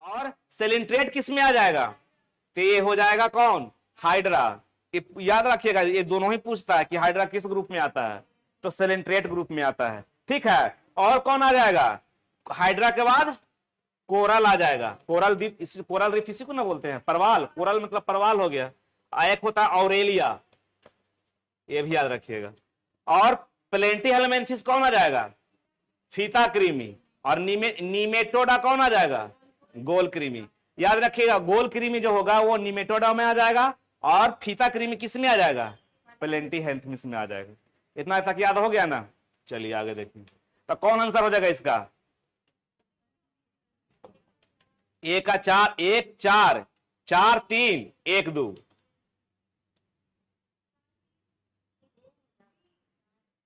और सेलिन्ट्रेट किस में आ जाएगा? तो ये हो जाएगा कौन? हाइड्रा। याद रखिएगा, ये दोनों ही पूछता है कि हाइड्रा किस ग्रुप में आता है, तो सेलिन्ट्रेट ग्रुप में आता है। ठीक है, और कौन आ जाएगा? हाइड्रा के बाद कोरल आ जाएगा। कोरल द्वीप, कोरल रीफ इसी को ना बोलते हैं, परवाल। कोरल मतलब परवाल हो गया। एक होता है ऑरेलिया, ये भी याद रखिएगा। और प्लेंटीहेलमिन्थिस कौन आ जाएगा? फीता कृमि। और नीमेटोडा कौन आ जाएगा? गोल कृमि। याद रखिएगा, गोल कृमि जो होगा वो नीमेटोडा में आ जाएगा, और फीता कृमि किस में आ जाएगा? प्लेंटीहेलमिन्थिस में आ जाएगा। इतना तक याद हो गया ना? चलिए आगे देखिए, तो कौन आंसर हो जाएगा इसका? एक का 4, 1 4 4 3 1 2,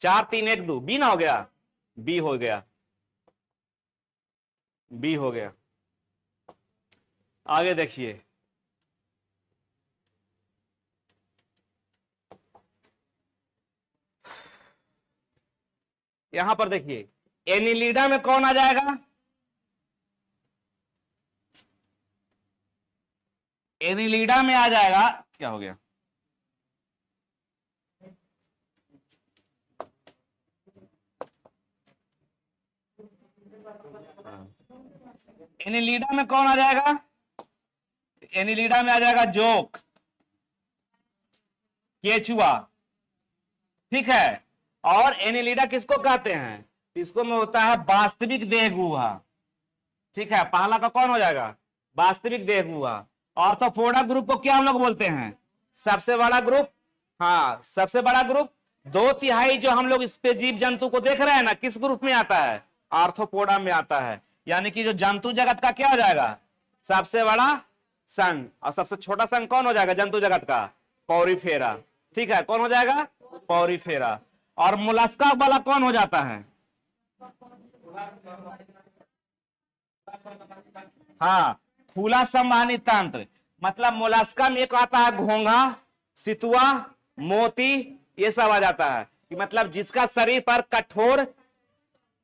4 3 1 2, बी ना हो गया? बी हो गया, बी हो गया। आगे देखिए, यहां पर देखिए, एनिलिडा में कौन आ जाएगा? एनिलिडा में आ जाएगा, क्या हो गया? एनिलिडा में कौन आ जाएगा? एनिलिडा में आ जाएगा जोक, केचुआ। ठीक है, और एनिलिडा किसको कहते हैं? इसको में होता है वास्तविक देह गुहा। ठीक है, पहला का कौन हो जाएगा? वास्तविक देह गुहा। ऑर्थोपोडा ग्रुप को क्या हम लोग बोलते हैं? सबसे बड़ा ग्रुप। हाँ, सबसे बड़ा ग्रुप। 2/3 जो हम लोग इस पे जीव जंतु को देख रहे हैं ना, किस ग्रुप में आता है? आर्थोपोडा में आता है। यानी कि जो जंतु जगत का क्या हो जाएगा? सबसे बड़ा संघ। और सबसे छोटा संघ कौन हो जाएगा जंतु जगत का? पॉरीफेरा। ठीक है, कौन हो जाएगा? पॉरीफेरा। और मोलस्का वाला कौन हो जाता है? हाँ, खुला संवहनी तंत्र। मतलब मोलस्का में एक आता है घोंघा, सितुआ, मोती, ये सब आ जाता है। कि मतलब जिसका शरीर पर कठोर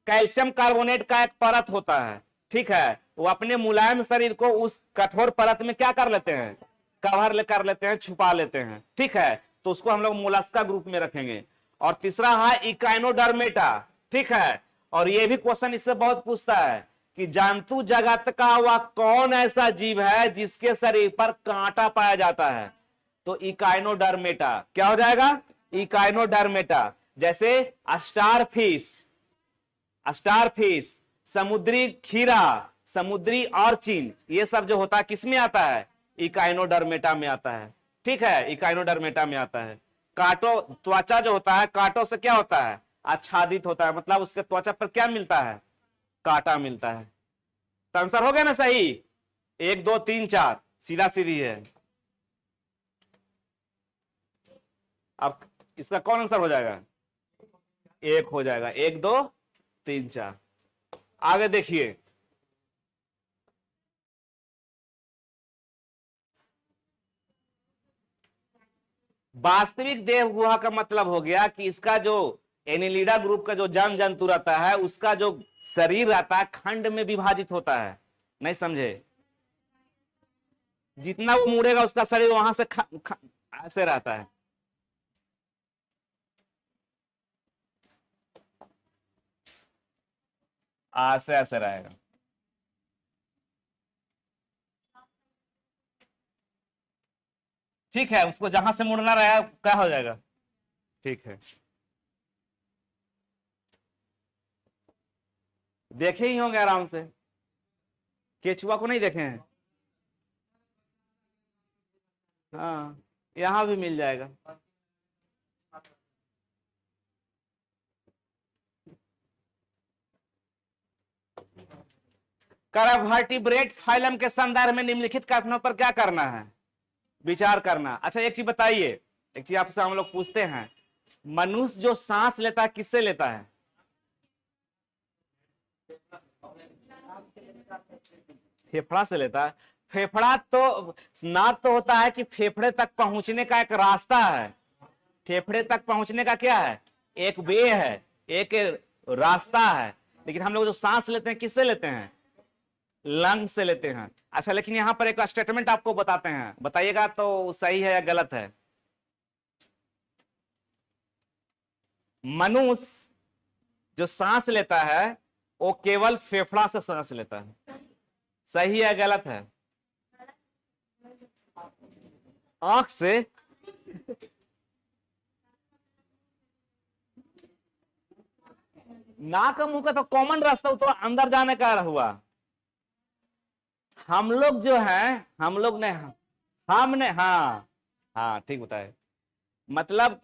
कैल्शियम कार्बोनेट का एक परत होता है। ठीक है, वो अपने मुलायम शरीर को उस कठोर परत में क्या कर लेते हैं? कवर कर लेते हैं, छुपा लेते हैं। ठीक है, तो उसको हम लोग मोलस्का ग्रुप में रखेंगे। और तीसरा है इकाइनोडर्मेटा। ठीक है, और ये भी क्वेश्चन इससे बहुत पूछता है कि जंतु जगत का वह कौन ऐसा जीव है जिसके शरीर पर कांटा पाया जाता है? तो इकाइनोडर्मेटा क्या हो जाएगा? इकाइनोडर्मेटा। जैसे स्टारफिश, स्टारफिश, समुद्री खीरा, समुद्री ऑर्चिन, ये सब जो होता है किसमें आता है? इकाइनोडर्मेटा में आता है। ठीक है, इकाइनोडर्मेटा में आता है। कांटो, त्वचा जो होता है कांटों से क्या होता है? आच्छादित होता है। मतलब उसके त्वचा पर क्या मिलता है? कांटा मिलता है। तो आंसर हो गया ना सही? 1 2 3 4, सीधा सीधी है। अब इसका कौन आंसर हो जाएगा? 1 हो जाएगा। 1 2 3 4। आगे देखिए, वास्तविक देह गुहा का मतलब हो गया कि इसका जो एनिलिडा ग्रुप का जो जन जंतु रहता है उसका जो शरीर रहता है खंड में विभाजित होता है। नहीं समझे? जितना वो मुड़ेगा उसका शरीर वहां से ऐसे रहता है। ऐसे ऐसे रहेगा। ठीक है, उसको जहां से मुड़ना रहेगा क्या हो जाएगा? ठीक है, देखे ही होंगे आराम से। केचुआ को नहीं देखे हैं? हाँ, यहां भी मिल जाएगा। वर्टिब्रेट फाइलम के संदर्भ में निम्नलिखित कथनों पर क्या करना है? विचार करना। अच्छा, एक चीज बताइए, एक चीज आपसे हम लोग पूछते हैं, मनुष्य जो सांस लेता है किससे लेता है? फेफड़ा से लेता है। फेफड़ा तो नाद तो होता है कि फेफड़े तक पहुंचने का एक रास्ता है। फेफड़े तक पहुंचने का क्या है? एक वे है, एक रास्ता है। लेकिन हम लोग जो सांस लेते हैं किससे लेते हैं? लंग से लेते हैं। अच्छा, लेकिन यहां पर एक स्टेटमेंट आपको बताते हैं, बताइएगा तो सही है या गलत है। मनुष्य जो सांस लेता है वो केवल फेफड़ा से सांस लेता है, सही है गलत है। आंख से, नाक का मुंह का तो कॉमन रास्ता, वो तो अंदर जाने का हुआ। हम लोग जो है, हम लोग ने, हमने, हाँ हाँ ठीक बताए। मतलब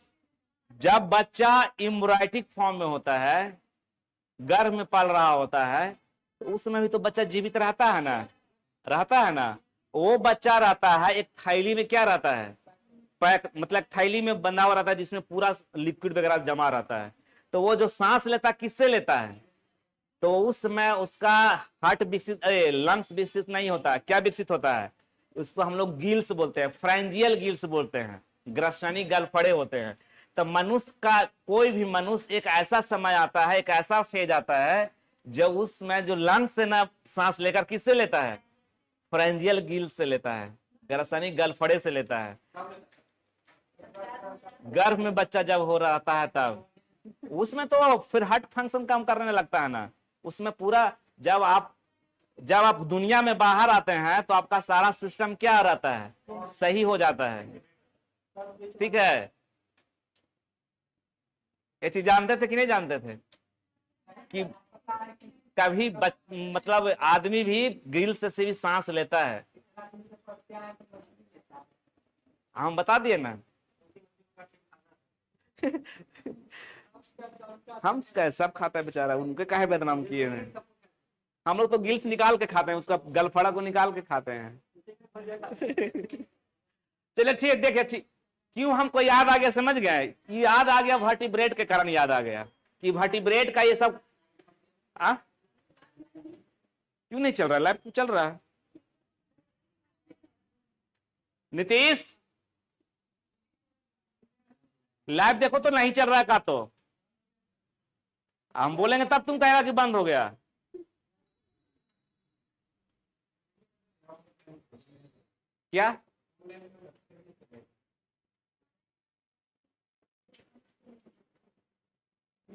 जब बच्चा इम्ब्राइटिक फॉर्म में होता है, गर्भ में पल रहा होता है, तो उस समय भी तो बच्चा जीवित रहता है ना, रहता है ना। वो बच्चा रहता है एक थैली में, क्या रहता है, पैक, मतलब थैली में बंधा हुआ रहता है जिसमें पूरा लिक्विड वगैरह जमा रहता है। तो वो जो सांस लेता किससे लेता है, तो उस समय उसका हार्ट विकसित, लंग्स विकसित नहीं होता, क्या विकसित होता है, उसको हम लोग गिल्स बोलते हैं, फ्रेंजियल गिल्स बोलते हैं, ग्रसनी गलफड़े होते हैं। तो मनुष्य का, कोई भी मनुष्य, एक ऐसा समय आता है, एक ऐसा फेज आता है जब उसमें जो लंग्स से ना सांस लेकर किससे लेता है, फ्रेंजियल गिल्स से लेता है, ग्रसनी गलफड़े से लेता है। गर्भ में बच्चा जब हो रहता है तब उसमें तो फिर हार्ट फंक्शन काम करने लगता है ना, उसमें पूरा, जब आप दुनिया में बाहर आते हैं तो आपका सारा सिस्टम क्या रहता है, सही हो जाता है। ठीक है, ये चीज जानते थे कि नहीं जानते थे कि कभी मतलब आदमी भी ग्रिल से भी सांस लेता है, हम बता दिए ना। हम सब खाता है बेचारा, उनके काहे बदनाम किए हैं। हम लोग तो गिल्स निकाल के खाते हैं, उसका गलफड़ा को निकाल के खाते हैं। चलिए ठीक, देखिए ठीक, क्यों हमको याद आ गया, समझ गए, याद आ गया वर्टिब्रेट के कारण याद आ गया कि वर्टिब्रेट का ये सब। क्यों नहीं चल रहा, लैब क्यों चल रहा है नीतीश, लैब देखो तो नहीं चल रहा है का, तो हम बोलेंगे तब तुम कहेगा कि बंद हो गया। क्या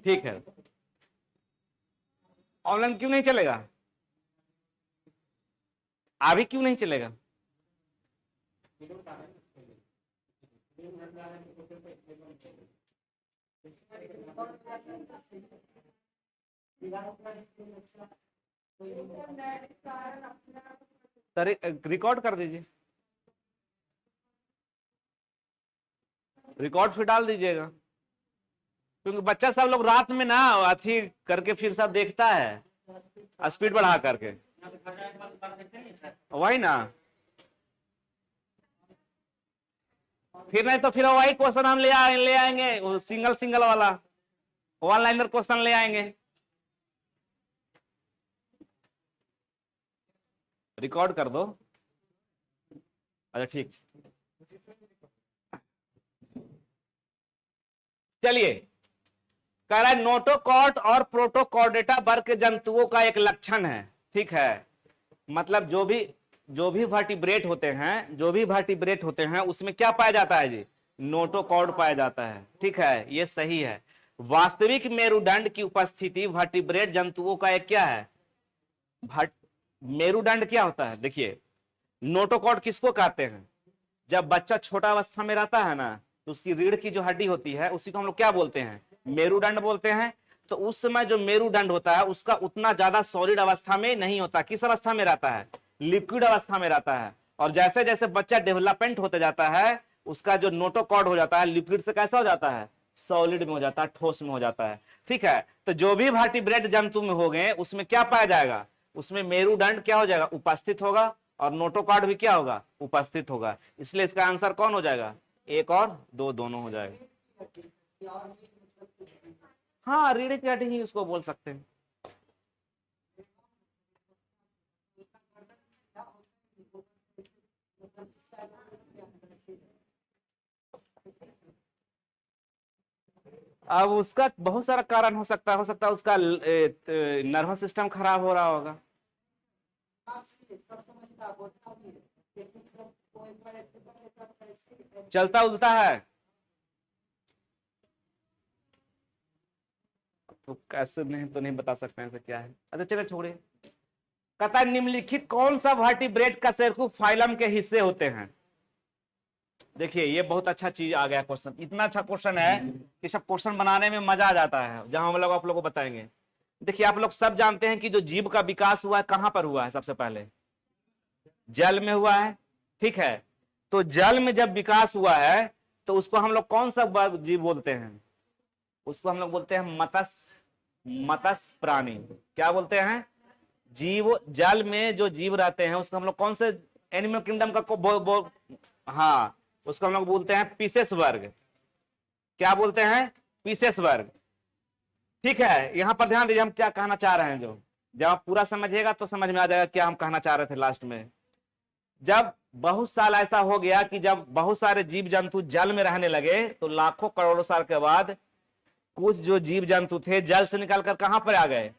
ठीक है, ऑनलाइन क्यों नहीं चलेगा, अभी क्यों नहीं चलेगा। रिकॉर्ड कर दीजिए, रिकॉर्ड फिर डाल दीजिएगा, क्योंकि बच्चा सब लोग रात में ना अथी करके फिर सब देखता है, स्पीड बढ़ा करके, वही ना, फिर नहीं तो फिर वही क्वेश्चन हम ले आएंगे, सिंगल सिंगल वाला वन लाइनर क्वेश्चन ले आएंगे। रिकॉर्ड कर दो, अच्छा ठीक, चलिए, कह रहा है नोटोकॉर्ड और प्रोटोकॉर्डेटा वर्ग के जंतुओं का एक लक्षण है। ठीक है, मतलब जो भी वर्टिब्रेट होते हैं, जो भी वर्टिब्रेट होते हैं उसमें क्या पाया जाता है जी, नोटोकॉर्ड पाया जाता है। ठीक है, ये सही है। वास्तविक मेरुदंड की उपस्थिति वर्टिब्रेट जंतुओं का एक क्या है, मेरुदंड क्या होता है, देखिए, नोटोकॉर्ड किसको कहते हैं, जब बच्चा छोटा अवस्था में रहता है ना, तो उसकी रीढ़ की जो हड्डी होती है उसी को हम लोग क्या बोलते हैं, मेरुदंड बोलते हैं। तो उस समय जो मेरुदंड होता है उसका उतना ज्यादा सॉलिड अवस्था में नहीं होता, किस अवस्था में रहता है, लिक्विड अवस्था में रहता है। और जैसे जैसे बच्चा डेवलपमेंट होते जाता है, उसका जो नोटोकॉर्ड हो जाता है लिक्विड से कैसा हो जाता है, सॉलिड में हो जाता है, ठोस में हो जाता है। ठीक है, तो जो भी वर्टिब्रेट जंतु में हो गए उसमें क्या पाया जाएगा, उसमें मेरुदंड क्या हो जाएगा, उपस्थित होगा, और नोटोकॉर्ड भी क्या होगा, उपस्थित होगा। इसलिए इसका आंसर कौन हो जाएगा, एक और दो दोनों हो जाएगा। हाँ, रीढ़ की हड्डी ही उसको बोल सकते हैं। अब उसका बहुत सारा कारण हो सकता है, उसका नर्वस सिस्टम खराब हो रहा होगा। चलता उलता है तो कैसे नहीं, तो नहीं बता सकते हैं ऐसा क्या है। अच्छा चलो छोड़िए। कहता है निम्नलिखित कौन सा वर्टिब्रेट कशेरुकी फाइलम के हिस्से होते हैं। देखिए ये बहुत अच्छा चीज आ गया क्वेश्चन, इतना अच्छा क्वेश्चन है कि सब क्वेश्चन बनाने में मजा आ जाता है, जहां हम लोग आप लोगों को बताएंगे। देखिए आप लोग सब जानते हैं कि जो जीव का विकास हुआ है कहां पर हुआ है, सबसे पहले जल में हुआ है, ठीक है। तो जल में जब विकास हुआ है तो उसको हम लोग कौन सा जीव बोलते हैं, उसको हम लोग बोलते हैं मत्स्य, मत्स्य प्राणी। क्या बोलते हैं, जीव, जल में जो जीव रहते हैं उसको हम लोग कौन से एनिमल किंगडम का हाँ उसको हम लोग बोलते हैं पीसेस वर्ग। क्या बोलते हैं, पीसेस वर्ग। ठीक है, यहां पर ध्यान दीजिए हम क्या कहना चाह रहे हैं। जो जब आप पूरा समझिएगा तो समझ में आ जाएगा क्या हम कहना चाह रहे थे लास्ट में। जब बहुत साल ऐसा हो गया कि जब बहुत सारे जीव जंतु जल में रहने लगे तो लाखों करोड़ों साल के बाद कुछ जो जीव जंतु थे जल से निकलकर कहां पर आ गए,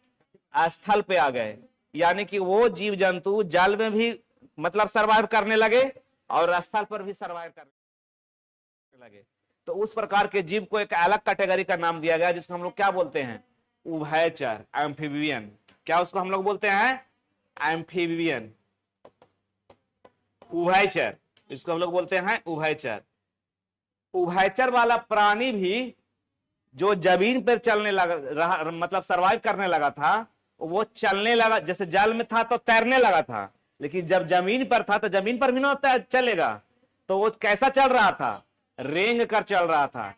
स्थल पे आ गए। यानी कि वो जीव जंतु जल में भी मतलब सरवाइव करने लगे और स्थल पर भी सरवाइव करने लगे। तो उस प्रकार के जीव को एक अलग कैटेगरी का नाम दिया गया जिसको हम लोग क्या बोलते हैं, उभयचर, एम्फीबियन। क्या उसको हम लोग बोलते हैं, एम्फीबियन, उभयचर। इसको हम लोग बोलते हैं उभयचर। उभयचर वाला प्राणी भी जो जमीन पर चलने लगा, मतलब सरवाइव करने लगा था, वो चलने लगा। जैसे जल में था तो तैरने लगा था, लेकिन जब जमीन पर था तो जमीन पर भी ना चलेगा। तो वो कैसा चल रहा था, रेंग कर चल रहा था।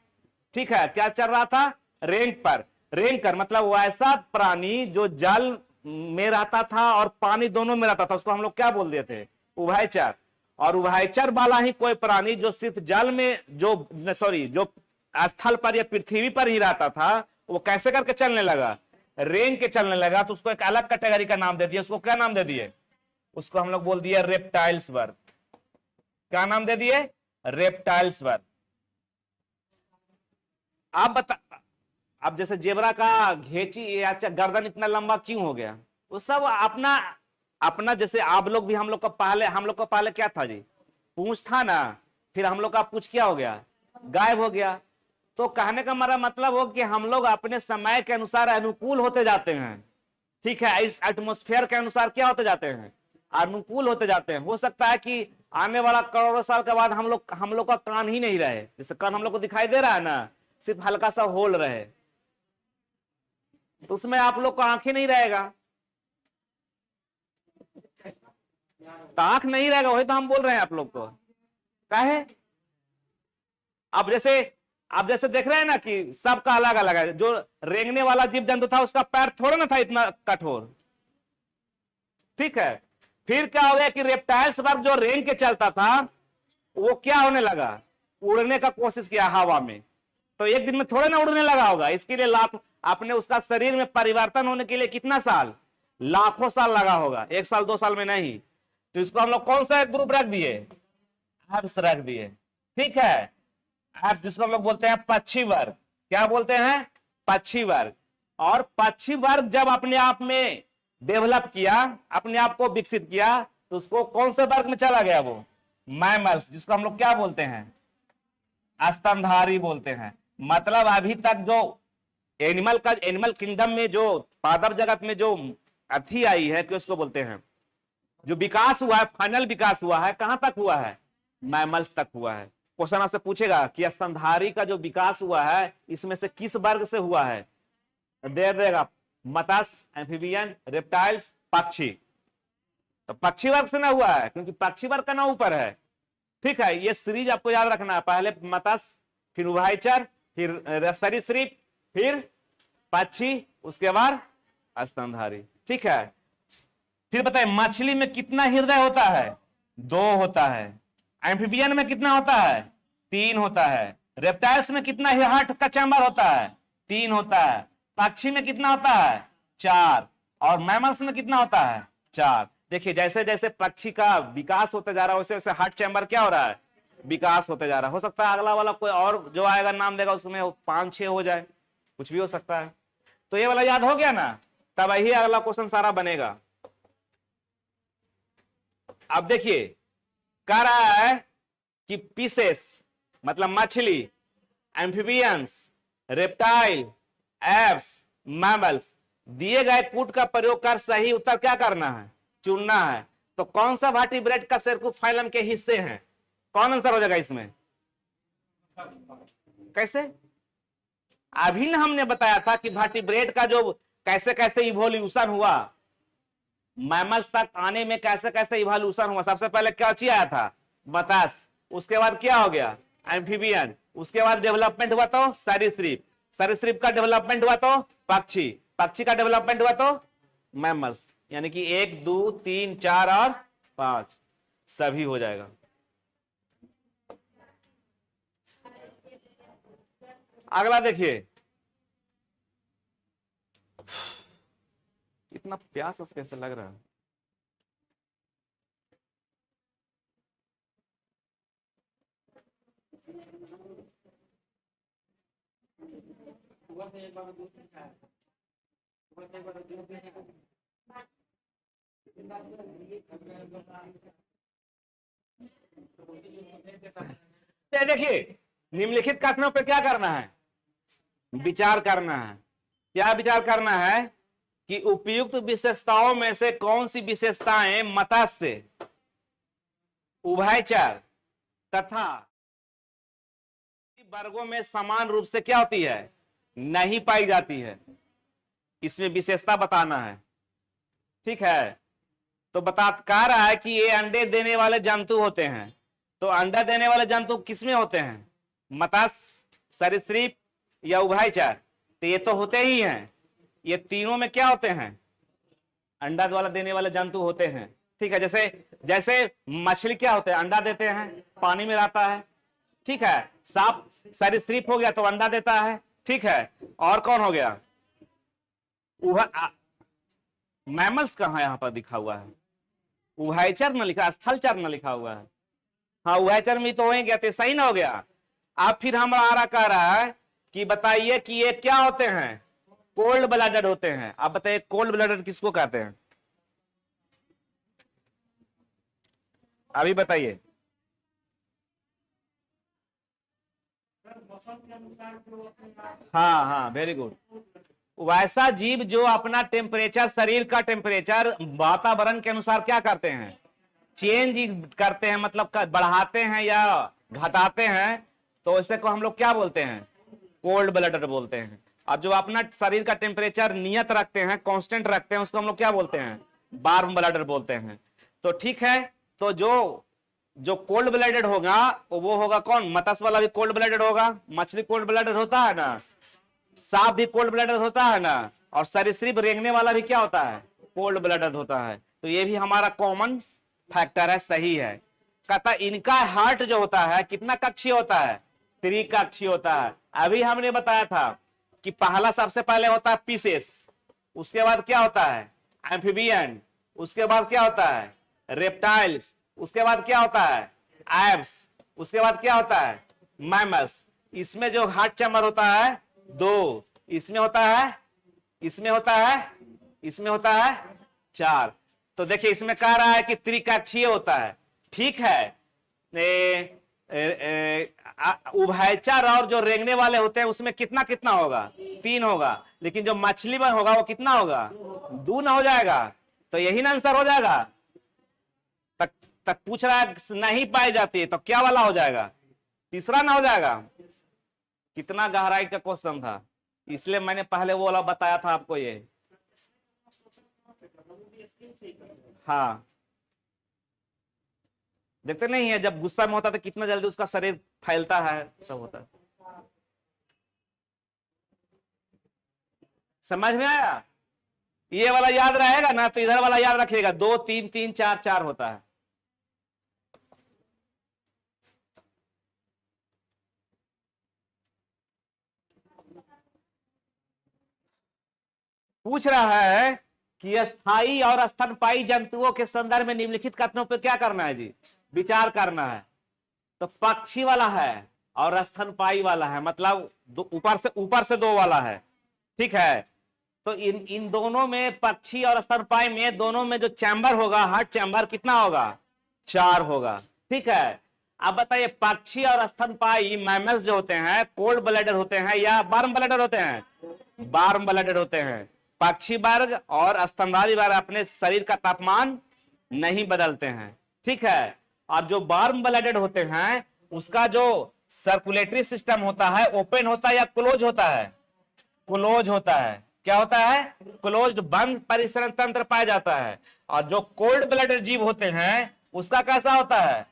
ठीक है, क्या चल रहा था, रेंग पर। रेंग कर मतलब वो ऐसा प्राणी जो जल में रहता था और पानी दोनों में रहता था, उसको हम लोग क्या बोल देते थे, उभयचर। और उभयचर वाला ही कोई प्राणी जो सिर्फ जल में जो स्थल पर या पृथ्वी पर ही रहता था, वो कैसे करके चलने लगा, रेंग के चलने लगा। तो उसको एक अलग कैटेगरी का नाम दे दिया। उसको क्या नाम दे दिए, उसको हम लोग बोल दिया रेप्टाइल्स वर्ग। क्या नाम दे दिए, रेप्टाइल्स वर्ग। आप बता, अब जैसे जेबरा का घेची या गर्दन इतना लंबा क्यों हो गया, वो सब अपना अपना जैसे आप लोग भी, हम लोग का पहले क्या था जी, पूंछ था ना, फिर हम लोग का पूंछ क्या हो गया, गायब हो गया। तो कहने का हमारा मतलब हो कि हम लोग अपने समय के अनुसार अनुकूल होते जाते हैं। ठीक है, इस एटमॉस्फेयर के अनुसार क्या होते जाते हैं, अनुकूल होते जाते हैं। हो सकता है कि आने वाला करोड़ों साल के बाद हम लोग का कान ही नहीं रहे। जैसे कान हम लोग को दिखाई दे रहा है ना, सिर्फ हल्का सा होल रहे, तो उसमें आप लोग को आंखें नहीं रहेगा, तो आंख नहीं रहेगा। वही तो हम बोल रहे हैं आप लोग को। काहे, अब जैसे देख रहे हैं ना कि सबका अलग अलग है। जो रेंगने वाला जीव जंतु था उसका पैर थोड़ा ना था इतना कठोर। ठीक है, फिर क्या हो गया कि रेप्टाइल्स वर्ग जो रेंग के चलता था वो क्या होने लगा, उड़ने का कोशिश किया हवा में। तो एक दिन में थोड़े ना उड़ने लगा होगा, इसके लिए लाख आपने उसका शरीर में परिवर्तन होने के लिए कितना साल, लाखों साल लगा होगा, 1 साल 2 साल में नहीं। तो इसको हम लोग कौन सा ग्रुप रख दिए, एप्स रख दिए। ठीक है, एप्स जिसको हम लोग बोलते हैं पक्षी वर्ग। क्या बोलते हैं, पक्षी वर्ग। और पक्षी वर्ग जब अपने आप में डेवलप किया, अपने आप को विकसित किया, तो उसको कौन से वर्ग में चला गया, वो मैमल्स, जिसको हम लोग क्या बोलते हैं, स्तनधारी बोलते हैं। मतलब अभी तक जो एनिमल किंगडम में जो पादप जगत में जो अथी आई है कि उसको बोलते हैं, जो विकास हुआ है, फाइनल विकास हुआ है, कहां तक हुआ है, मैमल्स तक हुआ है। क्वेश्चन आपसे पूछेगा कि स्तनधारी का जो विकास हुआ है इसमें से किस वर्ग से हुआ है, दे देगा मत्स्य, एम्फीबियन, रेप्टाइल्स, पक्षी। तो पक्षी वर्ग से ना हुआ है, क्योंकि पक्षी वर्ग का ना ऊपर है। ठीक है, ये सीरीज आपको याद रखना है, पहले मत्स्य, फिर उभयचर, फिर सरीसृप, फिर पक्षी, उसके बाद स्तनधारी। ठीक है, फिर बताइए मछली में कितना हृदय होता है, 2 होता है। एम्फीबियन में कितना होता है, 3 होता है। रेप्टाइल्स में कितना हार्ट का चैम्बर होता है, 3 होता है। पक्षी में कितना होता है, 4। और मैमल्स में कितना होता है, 4। देखिए जैसे जैसे पक्षी का विकास होता जा रहा है वैसे वैसे हार्ट चैम्बर क्या हो रहा है, विकास होते जा रहा है। हो सकता है अगला वाला कोई और जो आएगा नाम देगा उसमें 5-6 हो जाए, कुछ भी हो सकता है। तो ये वाला याद हो गया ना, तब यही अगला क्वेश्चन सारा बनेगा। अब देखिए कह रहा है कि पीसेस मतलब मछली, एम्फिबियंस, रेप्टाइल, एप्स, मैमल्स, दिए गए कूट का प्रयोग कर सही उत्तर क्या करना है, चुनना है। तो कौन सा वर्टिब्रेट का सेरकूप फाइलम के हिस्से हैं, कौन आंसर हो जाएगा इसमें? कैसे? अभी ना हमने बताया था कि वर्टिब्रेट का जो कैसे कैसे इवोल्यूशन हुआ, मैमल्स तक आने में कैसे कैसे इवोल्यूशन हुआ। सबसे पहले क्या चीज आया था, मत्स्य, उसके बाद क्या हो गया, एम्फीबियन, उसके बाद डेवलपमेंट हुआ तो सरीसृप, सरीसृप का डेवलपमेंट हुआ तो पक्षी, पक्षी का डेवलपमेंट हुआ तो मैमल्स। यानी कि 1 2 3 4 और 5 सभी हो जाएगा। अगला देखिए, इतना प्यास कैसे लग रहा है। देखिए निम्नलिखित कथनों पर क्या करना है, विचार करना है। क्या विचार करना है कि उपयुक्त विशेषताओं में से कौन सी विशेषताएं मत्स्य, उभयचर तथा वर्गों में समान रूप से क्या होती है, नहीं पाई जाती है, इसमें विशेषता बताना है। ठीक है, तो कह रहा है कि ये अंडे देने वाले जंतु होते हैं। तो अंडा देने वाले जंतु किसमें होते हैं, मत्स्य, सरीसृप या उभयचर? तो ये तो होते ही हैं, ये तीनों में क्या होते हैं, अंडा वाला देने वाले जंतु होते हैं। ठीक है, जैसे जैसे मछली क्या होते हैं, अंडा देते हैं, पानी में रहता है। ठीक है, सांप सरीसृप हो गया तो अंडा देता है। ठीक है, और कौन हो गया, मैमल्स कहां यहां पर दिखा हुआ है, उभयचर न लिखा, स्थलचर न लिखा हुआ है। हाँ उभयचर में तो हो गया, तो सही ना हो गया। अब फिर हमारा कह रहा है कि बताइए कि ये क्या होते हैं, कोल्ड ब्लडेड होते हैं। आप बताइए कोल्ड ब्लडेड किसको कहते हैं, अभी बताइए। हाँ हाँ वेरी गुड, वैसा जीव जो अपना टेम्परेचर, शरीर का टेम्परेचर वातावरण के अनुसार क्या करते हैं, चेंज करते हैं, मतलब बढ़ाते हैं या घटाते हैं। तो इसे को हम लोग क्या बोलते हैं, कोल्ड ब्लडेड बोलते हैं। और जो अपना शरीर का टेम्परेचर नियत रखते हैं, कांस्टेंट रखते हैं, उसको हम लोग क्या बोलते हैं, वार्म ब्लडेड बोलते हैं। तो ठीक है, तो जो जो कोल्ड ब्लडेड होगा वो होगा कौन, मत्स्य वाला भी कोल्ड ब्लडेड होगा, मछली कोल्ड ब्लडेड होता है ना, सांप भी कोल्ड ब्लडेड होता है ना, और सरीसृप रेंगने वाला भी क्या होता है, कोल्ड ब्लडेड होता है। तो ये भी हमारा कॉमन फैक्टर है, सही है। कहता इनका हार्ट जो होता है कितना कक्षीय होता है, त्रिकक्षीय होता है। अभी हमने बताया था कि पहला सबसे पहले होता है पीसेस, उसके बाद क्या होता है एम्फीबियन, उसके बाद क्या होता है रेप्टाइल्स, उसके बाद क्या होता है एप्स, उसके बाद क्या होता है मैमल्स। इसमें जो हार्ट चैम्बर होता है 2, इसमें होता है, इसमें होता है, इसमें होता है 4। तो देखिए इसमें कह रहा है कि त्रिकक्षीय होता है। ठीक है, उभयचर और जो रेंगने वाले होते हैं उसमें कितना कितना होगा, 3 होगा। लेकिन जो मछली में होगा वो कितना होगा, 2 ना हो जाएगा। तो यही ना आंसर हो जाएगा। तक पूछ रहा है नहीं पाई जाती है, तो क्या वाला हो जाएगा, तीसरा ना हो जाएगा। कितना गहराई का क्वेश्चन था, इसलिए मैंने पहले वो वाला बताया था आपको ये। हाँ देखते नहीं है, जब गुस्सा में होता है तो कितना जल्दी उसका शरीर फैलता है, सब होता है। समझ में आया, ये वाला याद रहेगा ना, तो इधर वाला याद रखिएगा, 2 3 3 4 4 होता है। पूछ रहा है कि स्थायी और स्तनपायी जंतुओं के संदर्भ में निम्नलिखित कथनों पर क्या करना है जी, विचार करना है। तो पक्षी वाला है और स्तनपायी वाला है, मतलब ऊपर से 2 वाला है। ठीक है, तो इन दोनों में, पक्षी और स्तनपायी में, दोनों में जो चैम्बर होगा, हार्ट चैम्बर कितना होगा 4 होगा। ठीक है, अब बताइए पक्षी और स्तनपायी मैमल्स जो होते हैं कोल्ड ब्लडेड होते हैं या वार्म ब्लडेड होते हैं? वार्म ब्लडेड होते हैं। पक्षी वर्ग और स्तनधारी वर्ग अपने शरीर का तापमान नहीं बदलते हैं। ठीक है, और जो वार्म ब्लडेड होते हैं उसका जो सर्कुलेटरी सिस्टम होता है ओपन होता है या क्लोज होता है? क्लोज होता है। क्या होता है? क्लोज्ड, बंद परिसरण तंत्र पाया जाता है। और जो कोल्ड ब्लडेड जीव होते हैं उसका कैसा होता है?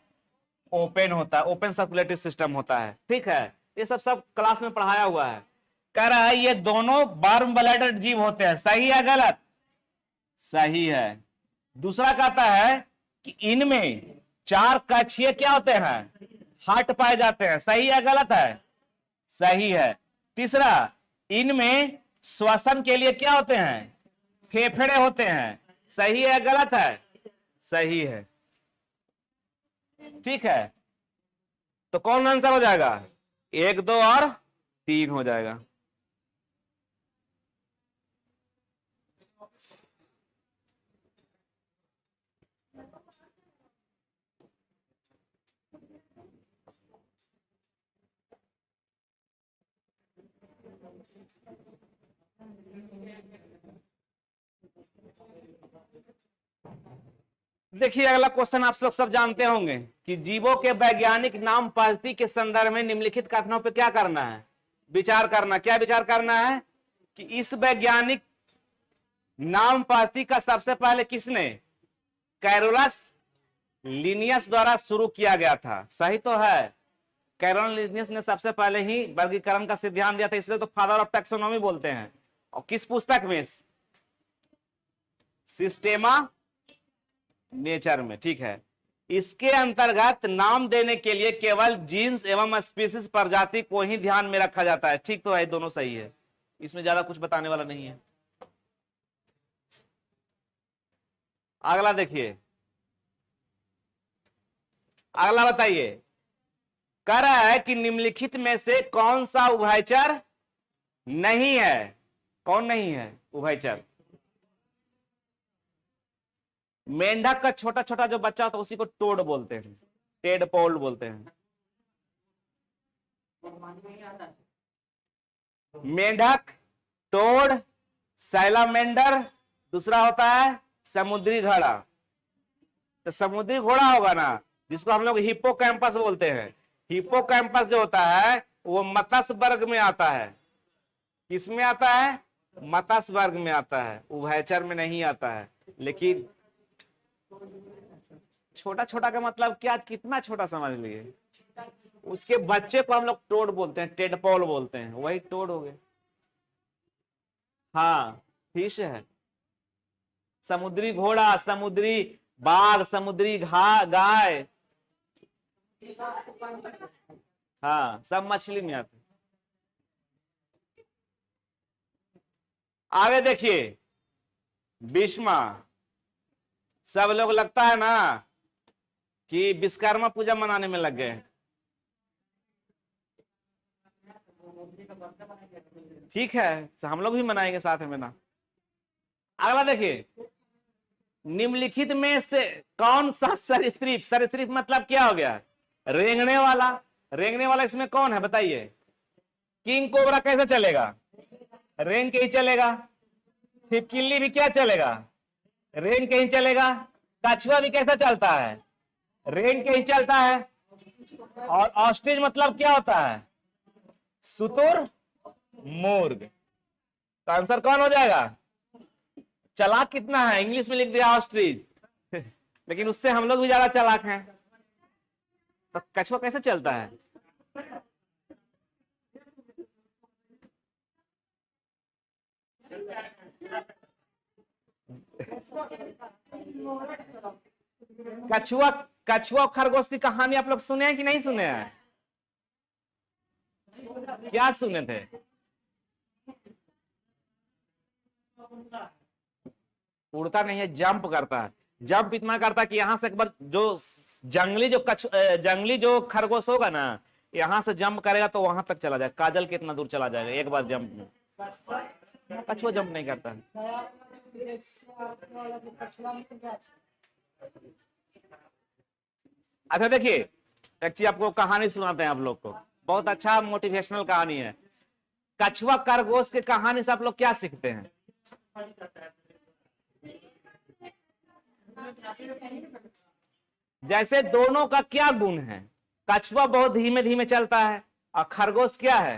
ओपन होता है, ओपन सर्कुलेटरी सिस्टम होता है। ठीक है, ये सब क्लास में पढ़ाया हुआ है। कह रहा है ये दोनों वार्म ब्लडेड जीव होते हैं, सही है गलत? सही है। दूसरा कहता है कि इनमें 4 कक्षीय क्या होते हैं? हार्ट पाए जाते हैं, सही है गलत है? सही है। तीसरा, इनमें श्वसन के लिए क्या होते हैं? फेफड़े होते हैं, सही है गलत है? सही है। ठीक है, तो कौन आंसर हो जाएगा? 1, 2 और 3 हो जाएगा। देखिए अगला क्वेश्चन आप लोग सब जानते होंगे कि जीवों के वैज्ञानिक नाम पद्धति के संदर्भ में निम्नलिखित कथनों पर क्या करना है? विचार करना। क्या विचार करना है? कि इस वैज्ञानिक नाम पद्धति का सबसे पहले किसने? कैरोलस लिनियस द्वारा शुरू किया गया था, सही तो है? कैरोलस लिनियस ने सबसे पहले ही वर्गीकरण का सिद्धांत दिया था, इसलिए तो फादर ऑफ टैक्सोनॉमी बोलते हैं। और किस पुस्तक में? सिस्टेमा नेचर में। ठीक है, इसके अंतर्गत नाम देने के लिए केवल जीन्स एवं स्पीसीज प्रजाति को ही ध्यान में रखा जाता है। ठीक तो है, दोनों सही है, इसमें ज्यादा कुछ बताने वाला नहीं है। अगला देखिए, अगला बताइए, कह रहा है कि निम्नलिखित में से कौन सा उभयचर नहीं है? कौन नहीं है उभयचर? मेंढक का छोटा छोटा जो बच्चा होता है उसी को टोड बोलते हैं, टेडपोल बोलते हैं। मेंढक, टोड, सैलामेंडर, दूसरा होता है समुद्री घोड़ा। तो समुद्री घोड़ा होगा ना, जिसको हम लोग हिप्पोकैम्पस बोलते हैं। हिप्पोकैम्पस जो होता है वो मत्स्य वर्ग में आता है। किसमें आता है? मत्स्य वर्ग में आता है, उभयचर में नहीं आता है। लेकिन छोटा छोटा का मतलब क्या, कितना छोटा समझ लिए? उसके बच्चे को हम लोग टोड बोलते हैं, टेडपोल बोलते हैं, वही टोड हो गए। हाँ, फिश है। समुद्री घोड़ा, समुद्री बाघ, समुद्री गाय, हाँ सब मछली में आते। आगे देखिए, भीष्मा। सब लोग लगता है ना कि विश्वकर्मा पूजा मनाने में लग गए। ठीक है, तो हम लोग भी मनाएंगे साथ में ना। अगला देखिए, निम्नलिखित में से कौन सा सरीसृप, सरीसृप मतलब क्या हो गया? रेंगने वाला। रेंगने वाला इसमें कौन है बताइए? किंग कोबरा कैसे चलेगा? रेंग के ही चलेगा। छिपकली भी क्या चलेगा? रेंग के ही चलेगा। कछुआ भी कैसा चलता है? रेंग के ही चलता है। और ऑस्ट्रिच मतलब क्या होता है? सुतुर मुर्ग। तो आंसर कौन हो जाएगा? चालाक कितना है, इंग्लिश में लिख दिया ऑस्ट्रिच लेकिन उससे हम लोग भी ज्यादा चालाक हैं। तो कछुआ कैसे चलता है? कछुआ, कछुआ खरगोश की कहानी आप लोग सुने हैं कि नहीं सुने हैं? क्या सुने थे? उड़ता नहीं है, जंप करता है। जंप इतना करता है कि यहां से एक बार जो जंगली जो खरगोश होगा ना, यहां से जंप करेगा तो वहां तक चला जाएगा, काजल कितना दूर चला जाएगा एक बार जंप में। कछुआ जंप नहीं करता है। अच्छा देखिए, एक चीज आपको कहानी सुनाते हैं आप लोग को, बहुत अच्छा मोटिवेशनल कहानी है। कछुआ खरगोश के कहानी से आप लोग क्या सीखते हैं? जैसे दोनों का क्या गुण है? कछुआ बहुत धीमे धीमे चलता है और खरगोश क्या है?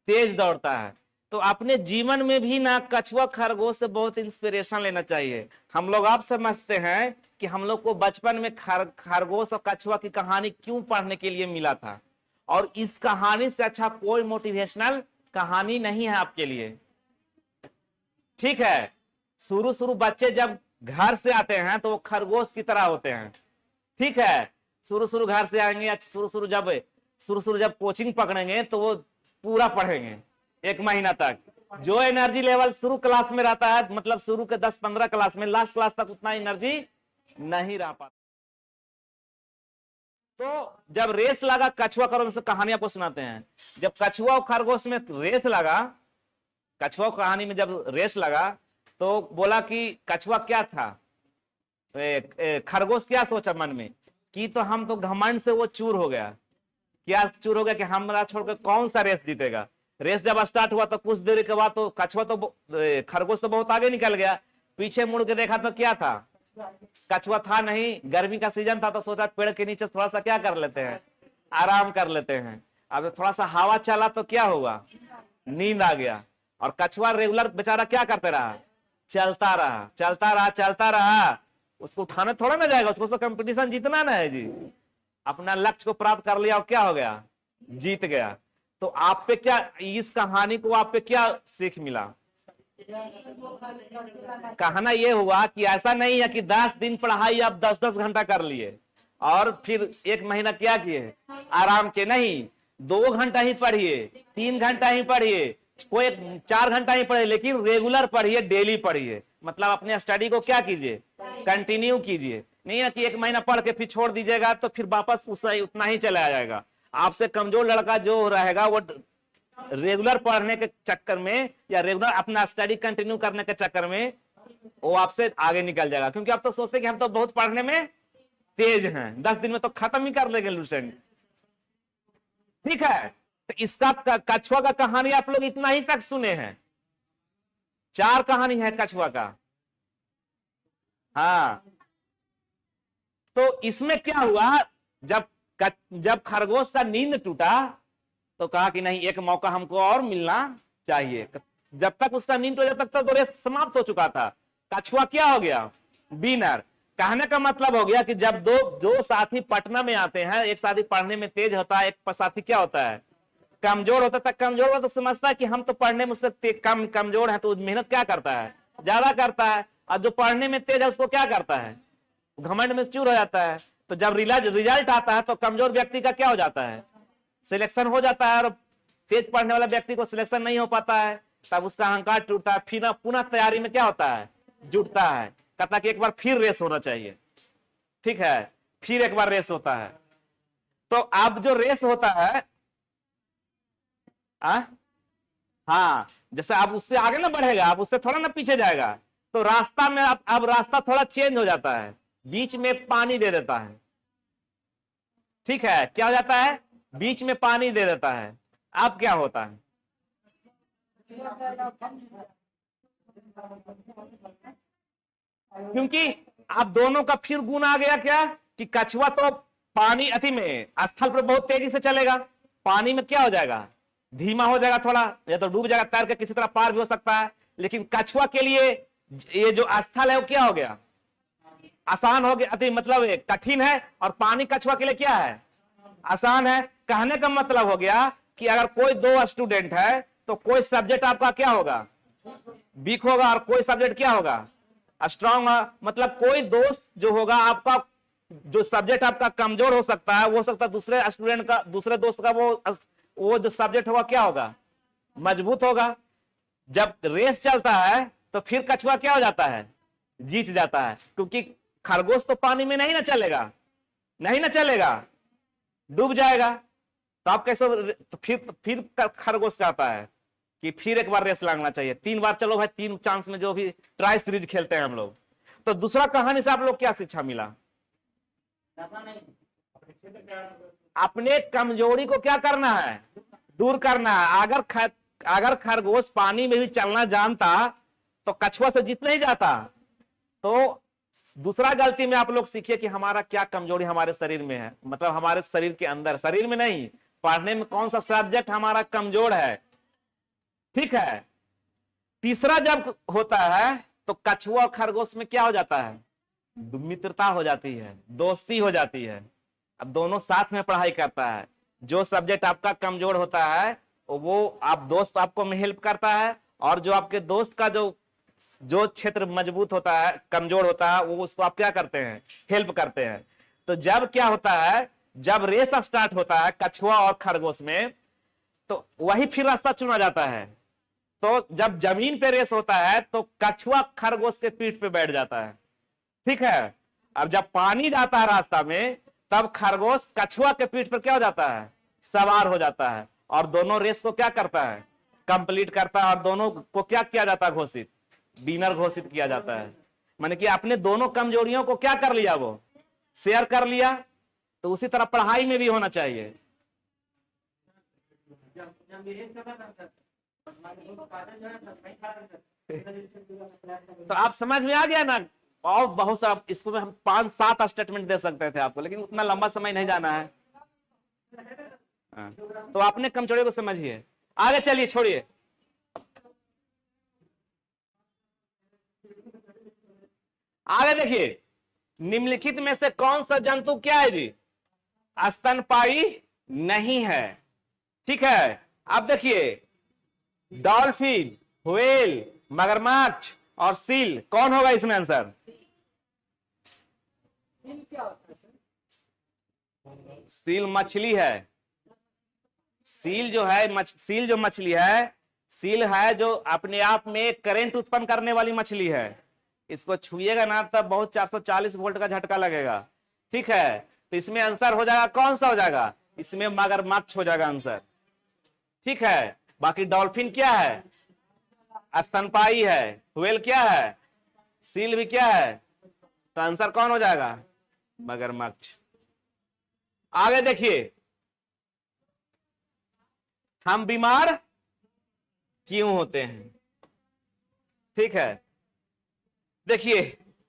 तेज दौड़ता है। तो अपने जीवन में भी ना कछुआ खरगोश से बहुत इंस्पिरेशन लेना चाहिए। हम लोग आप समझते हैं कि हम लोग को बचपन में खरगोश और कछुआ की कहानी क्यों पढ़ने के लिए मिला था, और इस कहानी से अच्छा कोई मोटिवेशनल कहानी नहीं है आपके लिए। ठीक है, शुरू शुरू बच्चे जब घर से आते हैं तो वो खरगोश की तरह होते हैं। ठीक है, शुरू शुरू घर से आएंगे या शुरू शुरू जब कोचिंग पकड़ेंगे तो वो पूरा पढ़ेंगे 1 महीना तक। जो एनर्जी लेवल शुरू क्लास में रहता है, मतलब शुरू के 10-15 क्लास में, लास्ट क्लास तक उतना एनर्जी नहीं रह पाता। तो जब रेस लगा कछुआ खरगोश में, कहानी आपको सुनाते हैं। जब कछुआ और खरगोश में रेस लगा, कछुआ कहानी में जब रेस लगा तो बोला कि कछुआ क्या था, खरगोश क्या सोचा मन में कि तो हम तो घमंड से वो चूर हो गया। क्या चूर हो गया कि हमरा छोड़कर कौन सा रेस जीतेगा। रेस जब स्टार्ट हुआ तो कुछ देर के बाद तो कछुआ तो खरगोश तो बहुत आगे निकल गया। पीछे मुड़ के देखा तो क्या था, कछुआ था नहीं। गर्मी का सीजन था तो सोचा पेड़ के नीचे थोड़ा सा क्या कर लेते हैं, आराम कर लेते हैं। अब थोड़ा सा हवा चला तो क्या हुआ, नींद आ गया। और कछुआ रेगुलर बेचारा क्या करते रहा, चलता रहा चलता रहा चलता रहा। उसको उठाने थोड़ा ना जाएगा, उसको तो कंपटीशन जीतना ना है जी। अपना लक्ष्य को प्राप्त कर लिया और क्या हो गया, जीत गया। तो आप पे क्या, इस कहानी को आप पे क्या सीख मिला? कहना यह हुआ कि ऐसा नहीं है कि 10 दिन पढ़ाई आप 10-10 घंटा कर लिए और फिर 1 महीना क्या किए, आराम के। नहीं, 2 घंटा ही पढ़िए, 3 घंटा ही पढ़िए, कोई 4 घंटा ही पढ़िए, लेकिन रेगुलर पढ़िए, डेली पढ़िए। मतलब अपने स्टडी को क्या कीजिए, कंटिन्यू कीजिए। नहीं है कि 1 महीना पढ़ के फिर छोड़ दीजिएगा तो फिर वापस उतना ही चला जाएगा। आपसे कमजोर लड़का जो रहेगा वो रेगुलर पढ़ने के चक्कर में या रेगुलर अपना स्टडी कंटिन्यू करने के चक्कर में वो आपसे आगे निकल जाएगा। क्योंकि आप तो सोचते हैं कि हम तो बहुत पढ़ने में तेज हैं, 10 दिन में तो खत्म ही कर लेंगे लूसेंट। ठीक है, तो इसका कछुआ का कहानी आप लोग इतना ही तक सुने हैं। 4 कहानी है कछुआ का। हाँ, तो इसमें क्या हुआ, जब खरगोश का नींद टूटा तो कहा कि नहीं, एक मौका हमको और मिलना चाहिए। जब तक उसका नींद टूटा, जब तक तो रेस समाप्त हो चुका था। कछुआ क्या हो गया, विनर। कहने का मतलब हो गया कि जब दो साथी पटना में आते हैं, एक साथी पढ़ने में तेज होता है, एक साथी क्या होता है, कमजोर होता है। कमजोर होता तो समझता है कि हम तो पढ़ने में उससे कमजोर है, तो मेहनत क्या करता है, ज्यादा करता है। और जो पढ़ने में तेज है उसको क्या करता है, घमंड में चूर हो जाता है। तो जब रिजल्ट आता है तो कमजोर व्यक्ति का क्या हो जाता है, सिलेक्शन हो जाता है, और तेज पढ़ने वाला व्यक्ति को सिलेक्शन नहीं हो पाता है। तब उसका अहंकार टूटता है, फिर पुनः तैयारी में क्या होता है, जुटता है, कहता कि एक बार फिर रेस होना चाहिए। ठीक है, फिर एक बार रेस होता है। तो अब जो रेस होता है, हाँ, जैसे अब उससे आगे ना बढ़ेगा, अब उससे थोड़ा ना पीछे जाएगा, तो रास्ता में अब रास्ता थोड़ा चेंज हो जाता है, बीच में पानी दे देता है। ठीक है, क्या हो जाता है, बीच में पानी दे देता है। अब क्या होता है, क्योंकि अब दोनों का फिर गुण आ गया क्या, कि कछुआ तो पानी अति में स्थल पर बहुत तेजी से चलेगा, पानी में क्या हो जाएगा, धीमा हो जाएगा थोड़ा, या तो डूब जाएगा, तैर के किसी तरह पार भी हो सकता है। लेकिन कछुआ के लिए ये जो स्थल है वो क्या हो गया, आसान हो गया, अति मतलब कठिन है, और पानी कछुआ के लिए क्या है, आसान है। कहने का मतलब हो गया कि अगर कोई 2 स्टूडेंट है तो कोई सब्जेक्ट आपका क्या होगा, वीक होगा, और कोई सब्जेक्ट क्या होगा, स्ट्रांग। मतलब कोई दोस्त जो होगा आपका, जो सब्जेक्ट आपका कमजोर हो सकता है, वो हो सकता है दूसरे स्टूडेंट का, दूसरे दोस्त का वो जो सब्जेक्ट होगा क्या होगा, मजबूत होगा। जब रेस चलता है तो फिर कछुआ क्या हो जाता है, जीत जाता है। क्योंकि खरगोश तो पानी में नहीं ना चलेगा, नहीं ना चलेगा, डूब जाएगा। तो आप कैसे, तो फिर खरगोश कहता है कि फिर एक बार रेस लगना चाहिए, 3 बार चलो भाई, 3 चांस में जो भी ट्राई सीरीज खेलते हैं हम लोग। तो दूसरा कहानी से आप लोग क्या शिक्षा मिला, अपने कमजोरी को क्या करना है, दूर करना है। अगर खरगोश पानी में भी चलना जानता तो कछुआ से जीत नहीं जाता। तो दूसरा गलती में आप लोग सीखिए कि हमारा क्या कमजोरी हमारे शरीर में है, मतलब हमारे शरीर के अंदर, शरीर में नहीं, पढ़ने में कौन सा सब्जेक्ट हमारा कमजोर है। ठीक है। तीसरा जब होता है तो कछुआ और खरगोश में क्या हो जाता है, मित्रता हो जाती है, दोस्ती हो जाती है। अब दोनों साथ में पढ़ाई करता है। जो सब्जेक्ट आपका कमजोर होता है वो आप दोस्त आपको में हेल्प करता है, और जो आपके दोस्त का जो क्षेत्र मजबूत होता है, कमजोर होता है, वो उसको आप क्या करते हैं, हेल्प करते हैं। तो जब क्या होता है, जब रेस स्टार्ट होता है कछुआ और खरगोश में, तो वही फिर रास्ता चुना जाता है। तो जब जमीन पे रेस होता है तो कछुआ खरगोश के पीठ पे बैठ जाता है। ठीक है। और जब पानी जाता है रास्ता में, तब खरगोश कछुआ के पीठ पर क्या हो जाता है, सवार हो जाता है, और दोनों रेस को क्या करता है, कंप्लीट करता है, और दोनों को क्या किया जाता है, घोषित, विनर घोषित किया जाता है। माने कि आपने दोनों कमजोरियों को क्या कर लिया, वो शेयर कर लिया। तो उसी तरह पढ़ाई में भी होना चाहिए। तो आप समझ में आ गया ना। और बहुत सारा, इसको हम 5-7 स्टेटमेंट दे सकते थे आपको, लेकिन उतना लंबा समय नहीं जाना है। तो आपने कमजोरी को समझिए, आगे चलिए, छोड़िए। आगे देखिए, निम्नलिखित में से कौन सा जंतु क्या है जी, स्तनपायी नहीं है। ठीक है। अब देखिए, डॉल्फिन, व्हेल, मगरमच्छ और सील, कौन होगा इसमें आंसर? सील मछली है। सील जो है, सील जो मछली है, सील है जो अपने आप में करंट उत्पन्न करने वाली मछली है। इसको छुइएगा ना तब बहुत 440 वोल्ट का झटका लगेगा। ठीक है। तो इसमें आंसर हो जाएगा, कौन सा हो जाएगा, इसमें मगरमच्छ हो जाएगा आंसर। ठीक है। बाकी डॉल्फिन क्या है, स्तनपायी है। व्हेल क्या है, सील भी क्या है। तो आंसर कौन हो जाएगा, मगरमच्छ। आगे देखिए, हम बीमार क्यों होते हैं। ठीक है। देखिए,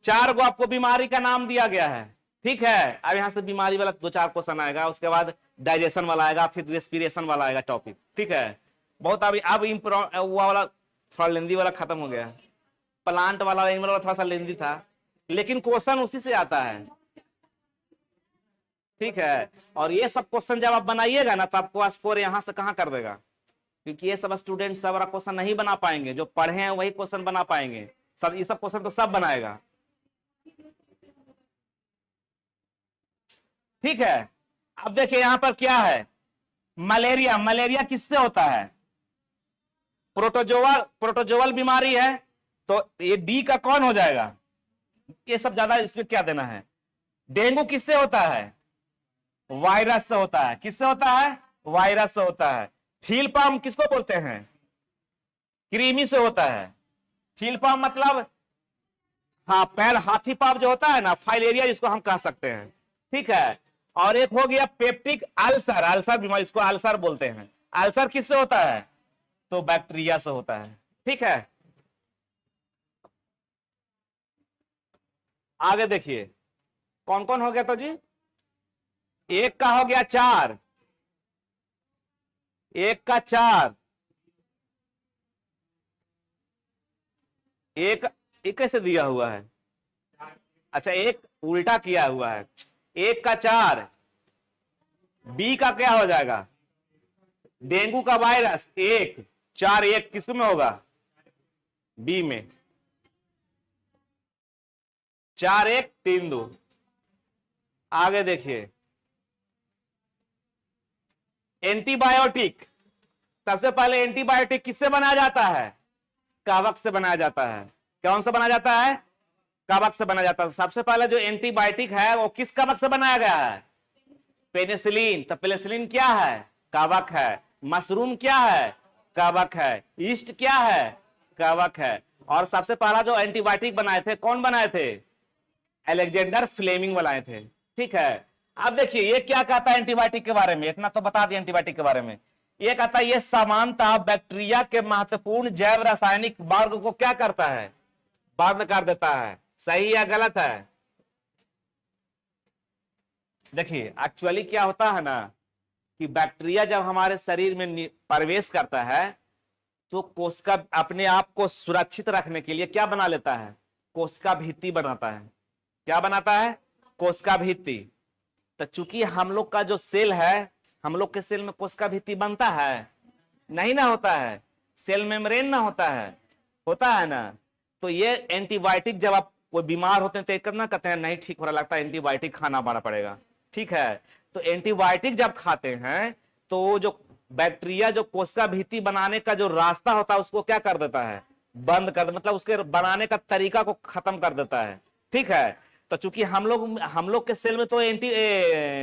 4 गो आपको बीमारी का नाम दिया गया है। ठीक है। अब यहां से बीमारी वाला 2-4 क्वेश्चन आएगा, उसके बाद डाइजेशन वाला आएगा, फिर रेस्पिरेशन वाला आएगा टॉपिक। ठीक है। बहुत अभी अब वो वाला थोड़ा लेंदी वाला खत्म हो गया, प्लांट वाला, एनिमल वाला थोड़ा सा लेंदी था, लेकिन क्वेश्चन उसी से आता है। ठीक है। और ये सब क्वेश्चन जब आप बनाइएगा ना, तो आपको स्कोर यहां से कहां कर देगा, क्योंकि ये सब स्टूडेंट सब वाला क्वेश्चन नहीं बना पाएंगे। जो पढ़े हैं वही क्वेश्चन बना पाएंगे, सब ये सब क्वेश्चन तो सब बनाएगा। ठीक है। अब देखिए यहां पर क्या है, मलेरिया। मलेरिया किससे होता है, प्रोटोजोअल बीमारी है। तो ये डी का कौन हो जाएगा, ये सब ज्यादा इसमें क्या देना है। डेंगू किससे होता है, वायरस से होता है। किससे होता है, वायरस से होता है। फील पाम किसको बोलते हैं, कृमि से होता है। फील पाम मतलब, हाँ, पैर हाथी पाप जो होता है ना, फाइलेरिया जिसको हम कह सकते हैं। ठीक है। और एक हो गया पेप्टिक अल्सर, अल्सर बीमारी, इसको अल्सर बोलते हैं। अल्सर किससे होता है, तो बैक्टीरिया से होता है। ठीक है। आगे देखिए, कौन कौन हो गया तो जी, एक का हो गया 4, एक का 4, एक कैसे दिया हुआ है, अच्छा एक उल्टा किया हुआ है। एक का 4, बी का क्या हो जाएगा, डेंगू का वायरस 1, 4, 1 किस में होगा, बी में। 4, 1, 3, 2। आगे देखिए, एंटीबायोटिक। सबसे पहले एंटीबायोटिक किससे बनाया जाता है, कवक से बनाया जाता है। कौन सा बनाया जाता है, कवक से बनाया जाता है। सबसे पहले जो एंटीबायोटिक है वो किस कवक से बनाया गया है, पेनिसिलिन। तो पेनिसिलिन क्या है, कवक है। मशरूम क्या है, कवक है। ईस्ट क्या है, कवक है। और सबसे पहला जो एंटीबायोटिक बनाए थे, कौन बनाए थे, अलेक्जेंडर फ्लेमिंग बनाए थे। ठीक है। अब देखिए ये क्या कहता है एंटीबायोटिक के बारे में, इतना तो बता दिया एंटीबायोटिक के बारे में। ये कहता है ये समानता बैक्टीरिया के महत्वपूर्ण जैव रासायनिक मार्ग को क्या करता है, बंद कर देता है। सही या गलत है? देखिए एक्चुअली क्या होता है ना कि बैक्टीरिया जब हमारे शरीर में प्रवेश करता है तो कोशिका अपने आप को सुरक्षित रखने के लिए क्या बना लेता है, कोशिका भित्ति बनाता है। क्या बनाता है? कोशिका भित्ति। तो चूंकि हम लोग का जो सेल है, हम लोग के सेल में कोशिका भित्ति बनता है नहीं ना, होता है सेल मेम्ब्रेन ना होता है, होता है ना। तो ये एंटीबायोटिक जब आप कोई बीमार होते हैं तो करना कहते हैं नहीं ठीक हो रहा, लगता है एंटीबायोटिक खाना पड़ेगा। ठीक है, तो एंटीबायोटिक जब खाते हैं तो जो बैक्टीरिया जो कोशिका भित्ति बनाने का जो रास्ता होता है उसको क्या कर देता है, बंद कर, मतलब उसके बनाने का तरीका को खत्म कर देता है। ठीक है, तो चूंकि हम लोग के सेल में तो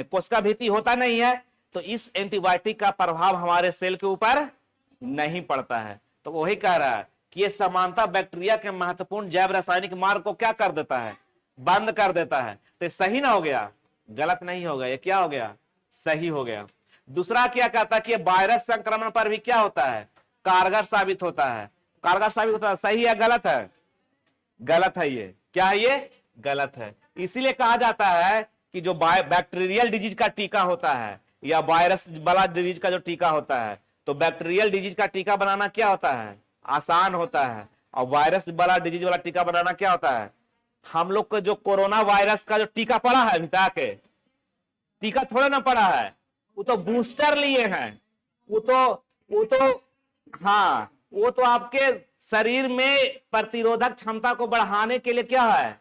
कोशिका भित्ति होता नहीं है, तो इस एंटीबायोटिक का प्रभाव हमारे सेल के ऊपर नहीं पड़ता है। तो वही कह रहा है कि ये समानता बैक्टीरिया के महत्वपूर्ण जैव रासायनिक मार्ग को क्या कर देता है, बंद कर देता है। तो ये सही ना हो गया, गलत नहीं होगा, ये क्या हो गया, सही हो गया। दूसरा क्या कहता है कि वायरस संक्रमण पर भी क्या होता है, कारगर साबित होता है। कारगर साबित होता है, सही है गलत है? गलत है। ये क्या है, ये गलत है। इसीलिए कहा जाता है कि जो बैक्टीरियल डिजीज का टीका होता है या वायरस वाला डिजीज का जो टीका होता है, तो बैक्टीरियल डिजीज का टीका बनाना क्या होता है, आसान होता है, और वायरस वाला डिजीज वाला टीका बनाना क्या होता है। हम लोग को जो कोरोना वायरस का जो टीका पड़ा है, अभी तक टीका थोड़ा ना पड़ा है, वो तो बूस्टर लिए हैं, वो तो हाँ, वो तो आपके शरीर में प्रतिरोधक क्षमता को बढ़ाने के लिए क्या है,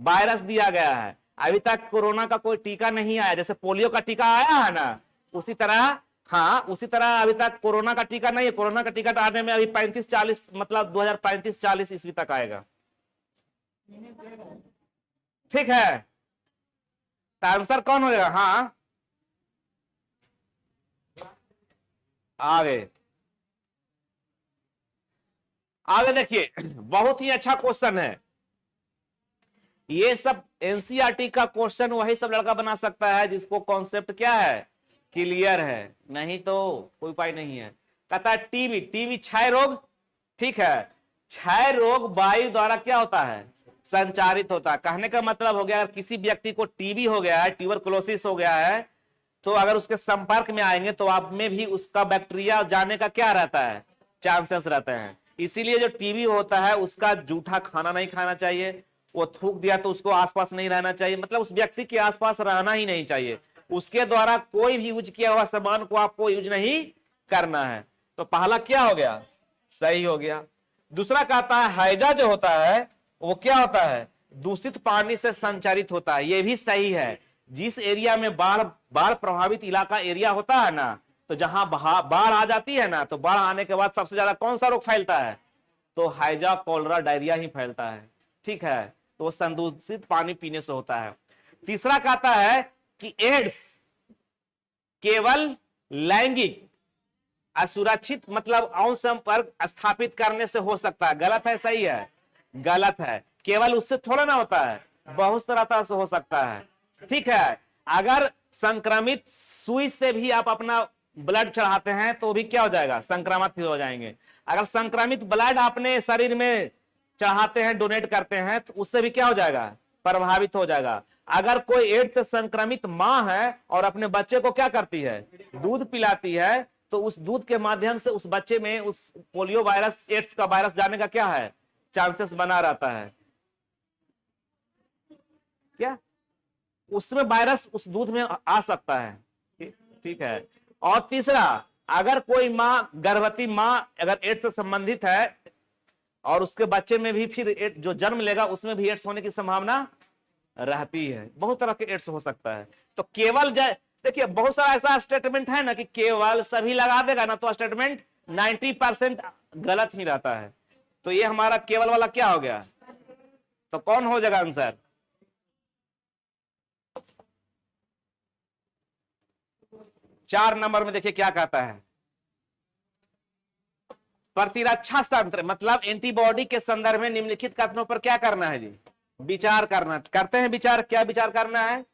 वायरस दिया गया है। अभी तक कोरोना का कोई टीका नहीं आया, जैसे पोलियो का टीका आया है ना, उसी तरह हाँ, उसी तरह अभी तक कोरोना का टीका नहीं है। कोरोना का टीका आने में अभी 35-40 मतलब 2035-40 ईस्वी तक आएगा। ठीक है, तो आंसर कौन हो जाएगा? हाँ, आगे आगे देखिए, बहुत ही अच्छा क्वेश्चन है ये। सब एनसीईआरटी का क्वेश्चन वही सब लड़का बना सकता है जिसको कॉन्सेप्ट क्या है, क्लियर है, नहीं तो कोई उपाय नहीं है। कहता है टीबी क्षय रोग। ठीक है, क्षय रोग वायु द्वारा क्या होता है, संचारित होता है। कहने का मतलब हो गया अगर किसी व्यक्ति को टीबी हो गया है, ट्यूबरकुलोसिस हो गया है, तो अगर उसके संपर्क में आएंगे तो आप में भी उसका बैक्टीरिया जाने का क्या रहता है, चांसेस रहते हैं। इसीलिए जो टीबी होता है उसका जूठा खाना नहीं खाना चाहिए, वो थूक दिया तो उसको आसपास नहीं रहना चाहिए, मतलब उस व्यक्ति के आसपास रहना ही नहीं चाहिए। उसके द्वारा कोई भी यूज किया हुआ सामान को आपको यूज नहीं करना है। तो पहला क्या हो गया, सही हो गया। दूसरा कहता है हैजा जो होता है वो क्या होता है, दूषित पानी से संचारित होता है। ये भी सही है। जिस एरिया में बाढ़ प्रभावित इलाका एरिया होता है ना, तो जहां बाढ़ आ जाती है ना, तो बाढ़ आने के बाद सबसे ज्यादा कौन सा रोग फैलता है, तो हैजा, कॉलरा, डायरिया ही फैलता है। ठीक है, तो संदूषित पानी पीने से होता है। तीसरा कहता है कि एड्स केवल लैंगिक असुरक्षित मतलब यौन संपर्क स्थापित करने से हो सकता है। गलत है, सही है? गलत है। केवल उससे थोड़ा ना होता है, बहुत तरह से हो सकता है। ठीक है, अगर संक्रमित सुई से भी आप अपना ब्लड चढ़ाते हैं तो भी क्या हो जाएगा, संक्रमित हो जाएंगे। अगर संक्रमित ब्लड अपने शरीर में चढ़ाते हैं, डोनेट करते हैं, तो उससे भी क्या हो जाएगा, प्रभावित हो जाएगा। अगर कोई एड्स से संक्रमित मां है और अपने बच्चे को क्या करती है, दूध पिलाती है, तो उस दूध के माध्यम से उस बच्चे में उस पोलियो वायरस, एड्स का वायरस जाने का क्या है, चांसेस बना रहता है। क्या उसमें वायरस उस दूध में आ सकता है। ठीक है। और तीसरा, अगर कोई मां, गर्भवती मां अगर एड्स से संबंधित है और उसके बच्चे में भी फिर जो जन्म लेगा उसमें भी एड्स होने की संभावना रहती है। बहुत तरह के एड्स हो सकता है। तो केवल देखिए बहुत सारा ऐसा स्टेटमेंट है ना कि केवल सभी लगा देगा ना, तो स्टेटमेंट 90% गलत ही रहता है। तो ये हमारा केवल वाला क्या हो गया, तो कौन हो जाएगा आंसर? चार नंबर में देखिए क्या कहता है, प्रतिरक्षा तंत्र मतलब एंटीबॉडी के संदर्भ में निम्नलिखित कथनों पर क्या करना है जी, विचार करना। करते हैं विचार, क्या विचार करना है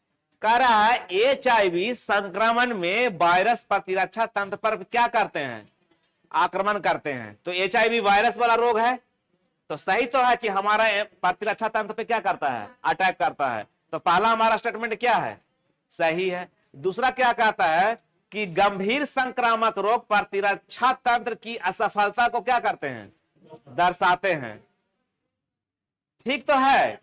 कह रहा है HIV संक्रमण में वायरस प्रतिरक्षा तंत्र पर क्या करते हैं, आक्रमण करते हैं। तो HIV वायरस वाला रोग है, तो सही तो है कि हमारा प्रतिरक्षा तंत्र पे क्या करता है, अटैक करता है। तो पहला हमारा स्टेटमेंट क्या है, सही है। दूसरा क्या कहता है कि गंभीर संक्रामक रोग प्रतिरक्षा तंत्र की असफलता को क्या करते हैं, दर्शाते हैं। ठीक तो है।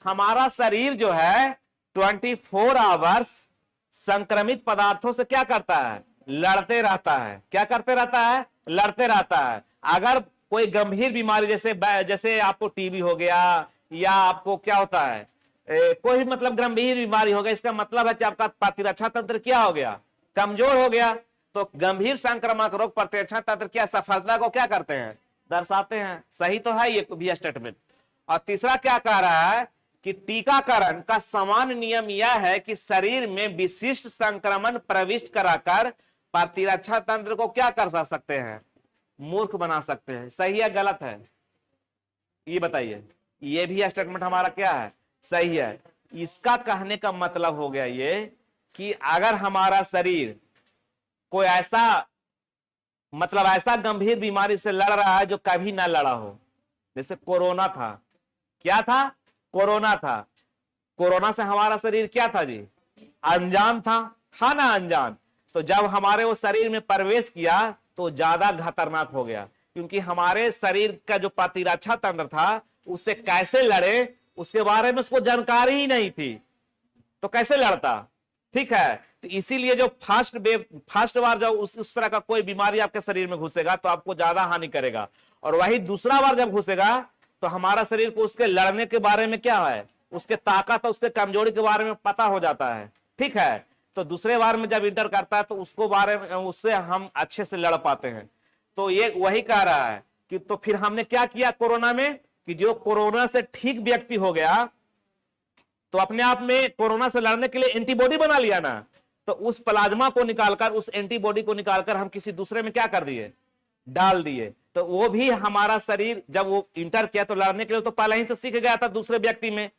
हमारा शरीर जो है 24 आवर्स संक्रमित पदार्थों से क्या करता है, लड़ते रहता है। क्या करते रहता है, लड़ते रहता है। अगर कोई गंभीर बीमारी जैसे आपको टीबी हो गया या आपको क्या होता है कोई भी मतलब गंभीर बीमारी हो गई, इसका मतलब है कि आपका प्रतिरक्षा तंत्र क्या हो गया, कमजोर हो गया। तो गंभीर संक्रामक रोग प्रतिरक्षा तंत्र की असफलता को क्या करते हैं, दर्शाते हैं। सही तो है ये भी स्टेटमेंट। और तीसरा क्या कह रहा है कि टीकाकरण का सामान्य नियम यह है कि शरीर में विशिष्ट संक्रमण प्रविष्ट कराकर प्रतिरक्षा तंत्र को क्या कर सकते हैं, मूर्ख बना सकते हैं। सही है गलत है, ये बताइए। ये भी स्टेटमेंट हमारा क्या है, सही है। इसका कहने का मतलब हो गया ये कि अगर हमारा शरीर कोई ऐसा गंभीर बीमारी से लड़ रहा है जो कभी ना लड़ा हो, जैसे कोरोना था। क्या था, कोरोना था। कोरोना से हमारा शरीर क्या था जी, अनजान था ना, अनजान। तो जब हमारे वो शरीर में प्रवेश किया तो ज्यादा खतरनाक हो गया, क्योंकि हमारे शरीर का जो प्रतिरक्षा तंत्र था उससे कैसे लड़े उसके बारे में उसको जानकारी ही नहीं थी, तो कैसे लड़ता। ठीक है। तो इसीलिए जो फर्स्ट बार जब उस तरह का कोई बीमारी आपके शरीर में घुसेगा तो आपको ज्यादा हानि करेगा, और वही दूसरा बार जब घुसेगा तो हमारा शरीर को उसके लड़ने के बारे में क्या है, उसके ताकत और उसके कमजोरी के बारे में पता हो जाता है। ठीक है। तो दूसरे बार में जब इंटर करता है तो उसको बारे में उससे हम अच्छे से लड़ पाते हैं। तो ये वही कह रहा है कि तो फिर हमने क्या किया कोरोना में, कि जो कोरोना से ठीक व्यक्ति हो गया तो अपने आप में कोरोना से लड़ने के लिए एंटीबॉडी बना लिया ना, तो उस प्लाज्मा को निकालकर, उस एंटीबॉडी को निकालकर हम किसी दूसरे में क्या कर दिए, डाल दिए। तो वो भी हमारा शरीर जब वो इंटर किया तो लड़ने के लिए तो पहले ही से सीख गया था दूसरे व्यक्ति में,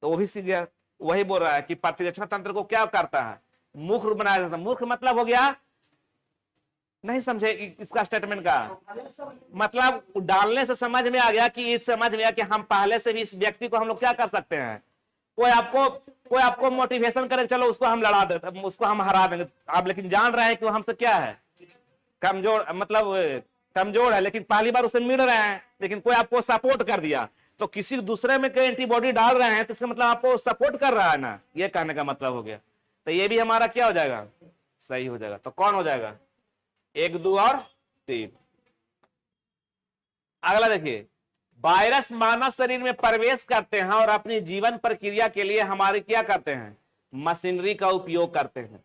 तो वो भी सीख गया। वही बोल रहा है कि प्रतिरक्षा तंत्र को क्या करता है, मूर्ख बनाया जाता है। मूर्ख मतलब हो गया, नहीं समझे इसका स्टेटमेंट का मतलब, डालने से समझ में आ गया कि इस समझ में आया कि हम पहले से भी इस व्यक्ति को हम लोग क्या कर सकते हैं। कोई आपको मोटिवेशन करे, चलो उसको हम लड़ा देते, उसको हम हरा देंगे आप, लेकिन जान रहे हैं कि वो हमसे क्या है, कमजोर, मतलब कमजोर है, लेकिन पहली बार उसे मिल रहे हैं। लेकिन कोई आपको सपोर्ट कर दिया, तो किसी दूसरे में कोई एंटीबॉडी डाल रहे हैं तो इसका मतलब आपको सपोर्ट कर रहा है ना, ये कहने का मतलब हो गया। तो ये भी हमारा क्या हो जाएगा, सही हो जाएगा। तो कौन हो जाएगा, 1, 2 और 3। अगला देखिए, वायरस मानव शरीर में प्रवेश करते हैं और अपनी जीवन प्रक्रिया के लिए हमारे क्या करते हैं, मशीनरी का उपयोग करते हैं।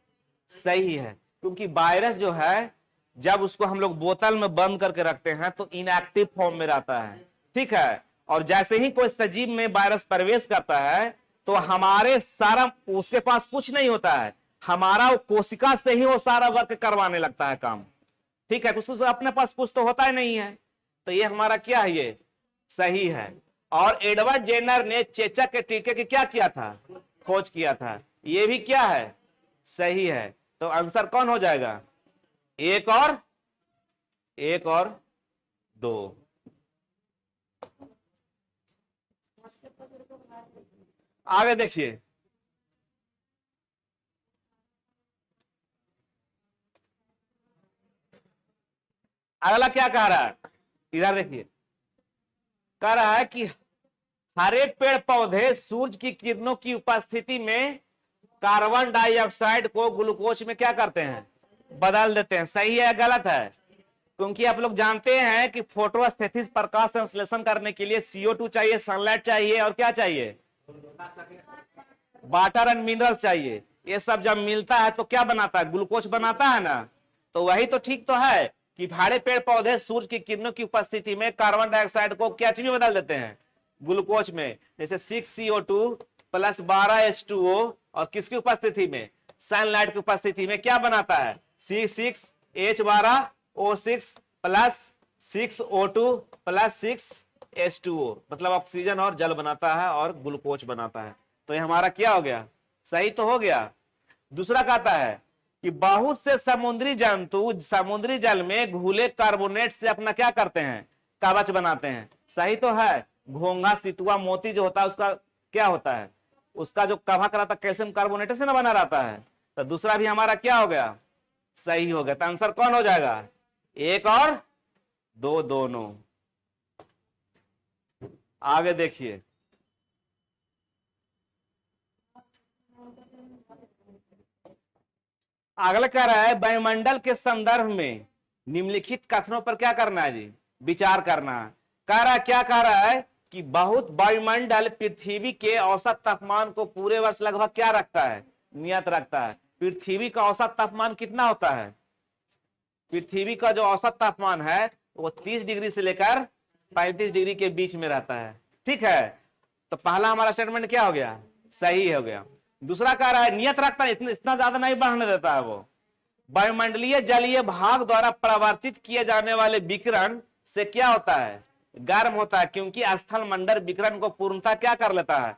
सही है, क्योंकि वायरस जो है जब उसको हम लोग बोतल में बंद करके रखते हैं तो इनएक्टिव फॉर्म में रहता है। ठीक है। और जैसे ही कोई सजीव में वायरस प्रवेश करता है तो हमारे सारा, उसके पास कुछ नहीं होता है, हमारा कोशिका से ही वो सारा वर्क करवाने लगता है काम। ठीक है। उसको अपने पास कुछ तो होता ही नहीं है। तो ये हमारा क्या है, ये सही है। और एडवर्ड जेनर ने चेचक के टीके की क्या किया था, खोज किया था। ये भी क्या है, सही है। तो आंसर कौन हो जाएगा, 1 और 2। आगे देखिए, अगला क्या कह रहा है, इधर देखिए, कह रहा है कि हरे पेड़ पौधे सूरज की किरणों की उपस्थिति में कार्बन डाइऑक्साइड को ग्लूकोज में क्या करते हैं, बदल देते हैं। सही है गलत है, क्योंकि आप लोग जानते हैं कि फोटोस्थेसिस प्रकाश संश्लेषण करने के लिए CO2 चाहिए, सनलाइट चाहिए, और क्या चाहिए, वाटर एंड मिनरल चाहिए। ये सब जब मिलता है तो क्या बनाता है, ग्लूकोज बनाता है ना। तो वही तो ठीक तो है कि हरे पेड़ पौधे सूर्य की किरणों की उपस्थिति में कार्बन डाइऑक्साइड को क्या चीज में बदल देते हैं, ग्लूकोज में। जैसे 6CO2 प्लस 12H2O, और किसकी उपस्थिति में, सनलाइट की उपस्थिति में क्या बनाता है, C6H12O6 plus 6O2 plus 6H2O, मतलब ऑक्सीजन और जल बनाता है और ग्लूकोज बनाता है। तो ये हमारा क्या हो गया, सही तो हो गया। दूसरा कहता है कि बहुत से समुद्री जंतु समुद्री जल में घुले कार्बोनेट से अपना क्या करते हैं, कवच बनाते हैं। सही तो है। घोंघा, सितुआ, मोती जो होता है उसका क्या होता है, उसका जो कवच रहता है कैल्शियम कार्बोनेट से ना बना रहता है। तो दूसरा भी हमारा क्या हो गया, सही हो गया। तो आंसर कौन हो जाएगा, एक और दो दोनों। आगे देखिए, अगला कह रहा है वायुमंडल के संदर्भ में निम्नलिखित कथनों पर क्या करना है जी, विचार करना है। कह रहा है, क्या कह रहा है कि बहुत वायुमंडल पृथ्वी के औसत तापमान को पूरे वर्ष लगभग क्या रखता है, नियत रखता है। पृथ्वी का औसत तापमान कितना होता है, पृथ्वी का जो औसत तापमान है वो 30 डिग्री से लेकर 35 डिग्री के बीच में रहता है। ठीक है, तो पहला हमारा स्टेटमेंट क्या हो गया, सही हो गया। दूसरा कह रहा है नियत रखता है, इतना ज्यादा नहीं बढ़ने देता है वो। वायुमंडलीय जलीय भाग द्वारा प्रवर्तित किए जाने वाले विकिरण से क्या होता है, गर्म होता है, क्योंकि स्थल मंडल विकिरण को पूर्णतः क्या कर लेता है,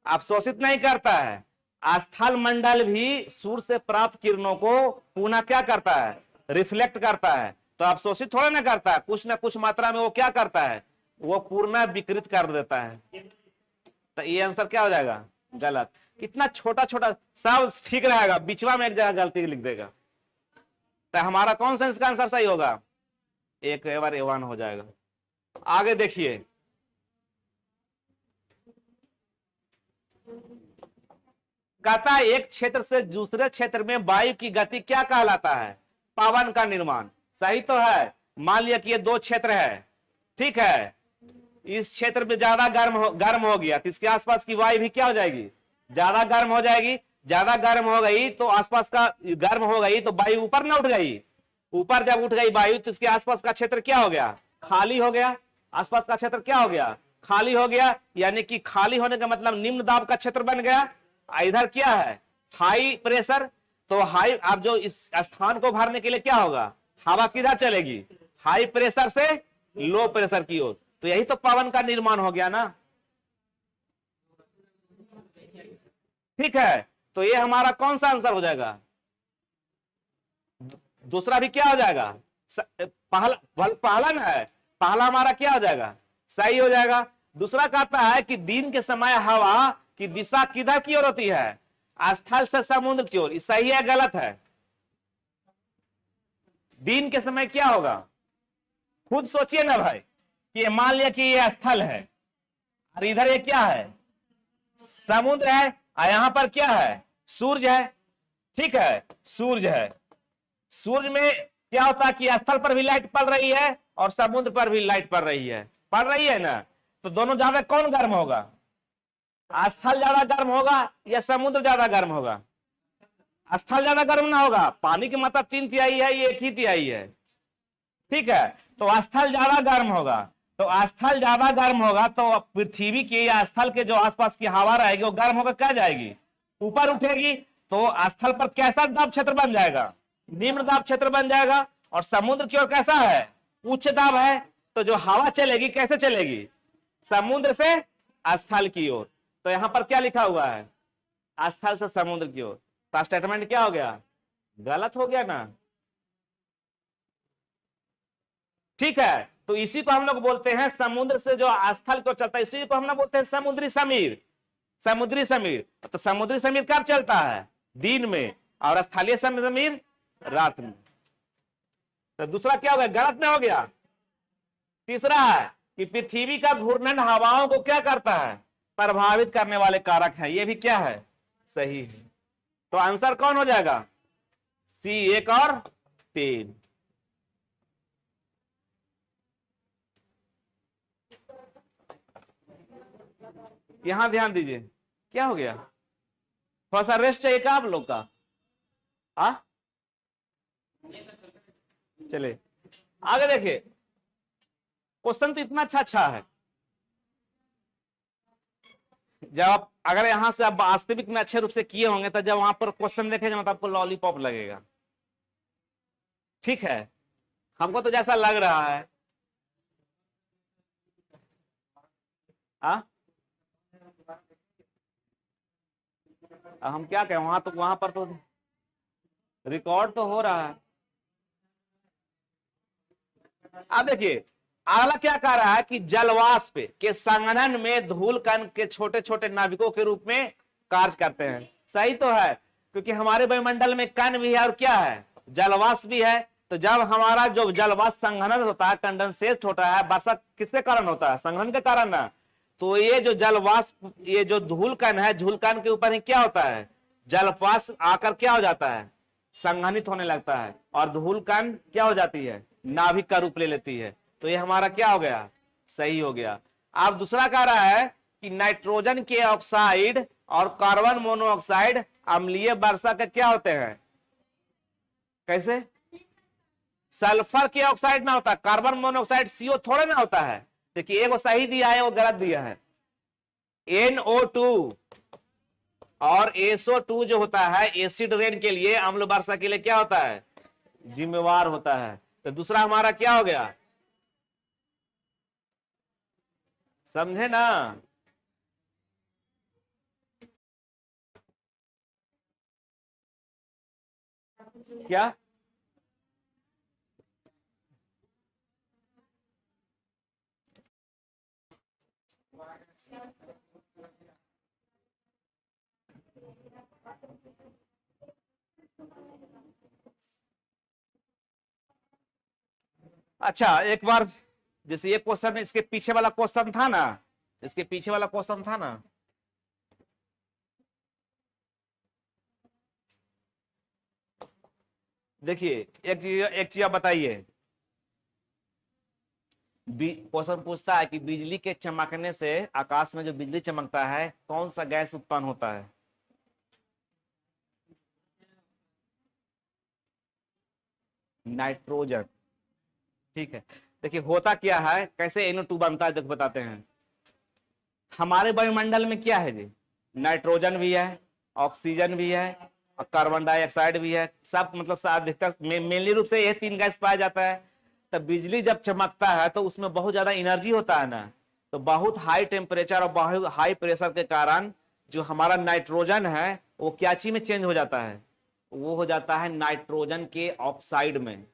अवशोषित नहीं करता है। स्थल मंडल भी सूर्य से प्राप्त किरणों को पुनः क्या करता है, रिफ्लेक्ट करता है। तो अवशोषित थोड़ा ना करता है, कुछ ना कुछ मात्रा में वो क्या करता है, वो पूर्ण विकृत कर देता है। तो ये आंसर क्या हो जाएगा, गलत। कितना छोटा छोटा सब ठीक रहेगा, बीचवा में एक जगह गलती लिख देगा। तो हमारा कौन सा इसका आंसर सही होगा, एक बार A1 हो जाएगा। आगे देखिए, कहता है एक क्षेत्र से दूसरे क्षेत्र में वायु की गति क्या कहलाता है, पवन का निर्माण। सही तो है। मान लिया कि ये दो क्षेत्र है, ठीक है, इस क्षेत्र में ज्यादा गर्म हो गया तो इसके आसपास की वायु भी क्या हो जाएगी, ज्यादा गर्म हो जाएगी। ज्यादा गर्म हो गई तो आसपास का गर्म हो गई तो वायु ऊपर ना उठ गई, ऊपर जब उठ गई वायु तो इसके आसपास का क्षेत्र क्या हो गया, खाली हो गया। आसपास का क्षेत्र क्या हो गया, खाली हो गया। यानी कि खाली होने का मतलब निम्न दाब का क्षेत्र बन गया। इधर क्या है, हाई प्रेशर। तो हाई, अब जो इस स्थान को भरने के लिए क्या होगा, हवा किधर चलेगी, हाई प्रेशर से लो प्रेशर की ओर। तो यही तो पवन का निर्माण हो गया ना। ठीक है, तो ये हमारा कौन सा आंसर हो जाएगा, दूसरा भी क्या हो जाएगा, पहला ना है, पहला हमारा क्या हो जाएगा, सही हो जाएगा। दूसरा कहता है कि दिन के समय हवा की दिशा किधर की ओर होती है, स्थल से समुद्र की ओर। सही है गलत है, दिन के समय क्या होगा, खुद सोचिए ना भाई, कि मान लिया कि ये स्थल है और इधर ये क्या है, समुद्र है, और यहां पर क्या है, सूर्य है। ठीक है, सूर्य है। सूर्य में क्या होता है कि स्थल पर भी लाइट पड़ रही है और समुद्र पर भी लाइट पड़ रही है ना। तो दोनों ज्यादा कौन गर्म होगा, स्थल ज्यादा गर्म होगा या समुद्र ज्यादा गर्म होगा, स्थल ज्यादा गर्म ना होगा। पानी की मात्रा 3/3 है, ये 1/3 है। ठीक है, तो स्थल ज्यादा गर्म होगा। तो स्थल ज्यादा गर्म होगा तो पृथ्वी के या स्थल के जो आसपास की हवा रहेगी वो गर्म होकर क्या जाएगी, ऊपर उठेगी। तो स्थल पर कैसा दाब क्षेत्र बन जाएगा, निम्न दाब क्षेत्र बन जाएगा। और समुद्र की ओर कैसा है, उच्च दाब है। तो जो हवा चलेगी कैसे चलेगी, समुद्र से स्थल की ओर। तो यहां पर क्या लिखा हुआ है, स्थल से समुद्र की ओर। तो स्टेटमेंट क्या हो गया, गलत हो गया ना। ठीक है, तो इसी को हम लोग बोलते हैं, समुद्र से जो स्थल को चलता है इसी को हम लोग बोलते हैं समुद्री समीर। समुद्री समीर। तो समुद्री समीर कब चलता है, दिन में, और स्थलीय समीर रात में। तो दूसरा क्या हो गया, गलत में हो गया। तीसरा है कि पृथ्वी का घूर्णन हवाओं को क्या करता है, प्रभावित करने वाले कारक है। ये भी क्या है, सही है। तो आंसर कौन हो जाएगा, सी 1 और 3। यहां ध्यान दीजिए, क्या हो गया, थोड़ा सा रेस्ट चाहिए क्या आप लोग का, आ चले आगे देखिए। क्वेश्चन तो इतना अच्छा है, जब आप अगर यहां से आप वास्तविक में अच्छे रूप से किए होंगे तो जब वहां पर क्वेश्चन देखेंगे तो आपको लॉलीपॉप लगेगा। ठीक है, हमको तो जैसा लग रहा है। आ? अब हम क्या कहें, वहां तो वहां पर तो रिकॉर्ड तो हो रहा है। अब देखिए अगला क्या कह रहा है कि जलवाष्प के संघनन में धूल कण के छोटे छोटे नाभिकों के रूप में कार्य करते हैं। सही तो है, क्योंकि हमारे वायुमंडल में कण भी है और क्या है, जलवाष्प भी है। तो जब हमारा जो जलवाष्प संघनन होता है, कंडेंसेट होता है, वर्षा किसके कारण होता है, संघनन के कारण ना। तो ये जो जलवाष्प, ये जो धूल कण है, धूल कण के ऊपर ही क्या होता है, जलवाष्प आकर क्या हो जाता है, संघनित होने लगता है, और धूल कण क्या हो जाती है, नाभिक का रूप ले लेती है। तो ये हमारा क्या हो गया, सही हो गया। अब दूसरा कह रहा है कि नाइट्रोजन के ऑक्साइड और कार्बन मोनोऑक्साइड अम्लीय वर्षा के क्या होते हैं, कैसे, सल्फर के ऑक्साइड ना होता, कार्बन मोनोऑक्साइड CO थोड़े ना होता है। देखिए एक वो सही दिया है, वो गलत दिया है। NO2 और SO2 जो होता है एसिड रेन के लिए, अम्ल वर्षा के लिए क्या होता है, जिम्मेवार होता है। तो दूसरा हमारा क्या हो गया, समझे ना। क्या अच्छा, एक बार जैसे ये क्वेश्चन, इसके पीछे वाला क्वेश्चन था ना, इसके पीछे वाला क्वेश्चन था ना, देखिए एक चीज आप बताइए। क्वेश्चन पूछता है कि बिजली के चमकने से, आकाश में जो बिजली चमकता है, कौन सा गैस उत्पन्न होता है, नाइट्रोजन। ठीक है, देखिए होता क्या है, कैसे NO2 बनता है, देखो बताते हैं। हमारे वायुमंडल में क्या है जी, नाइट्रोजन भी है, ऑक्सीजन भी है, और कार्बन डाइऑक्साइड भी है। सब मतलब अधिकतर मेनली रूप से ये तीन गैस पाया जाता है। तब बिजली जब चमकता है तो उसमें बहुत ज्यादा एनर्जी होता है ना, तो बहुत हाई टेम्परेचर और बहुत हाई प्रेशर के कारण जो हमारा नाइट्रोजन है वो क्या चीज में चेंज हो जाता है, वो हो जाता है नाइट्रोजन के ऑक्साइड में।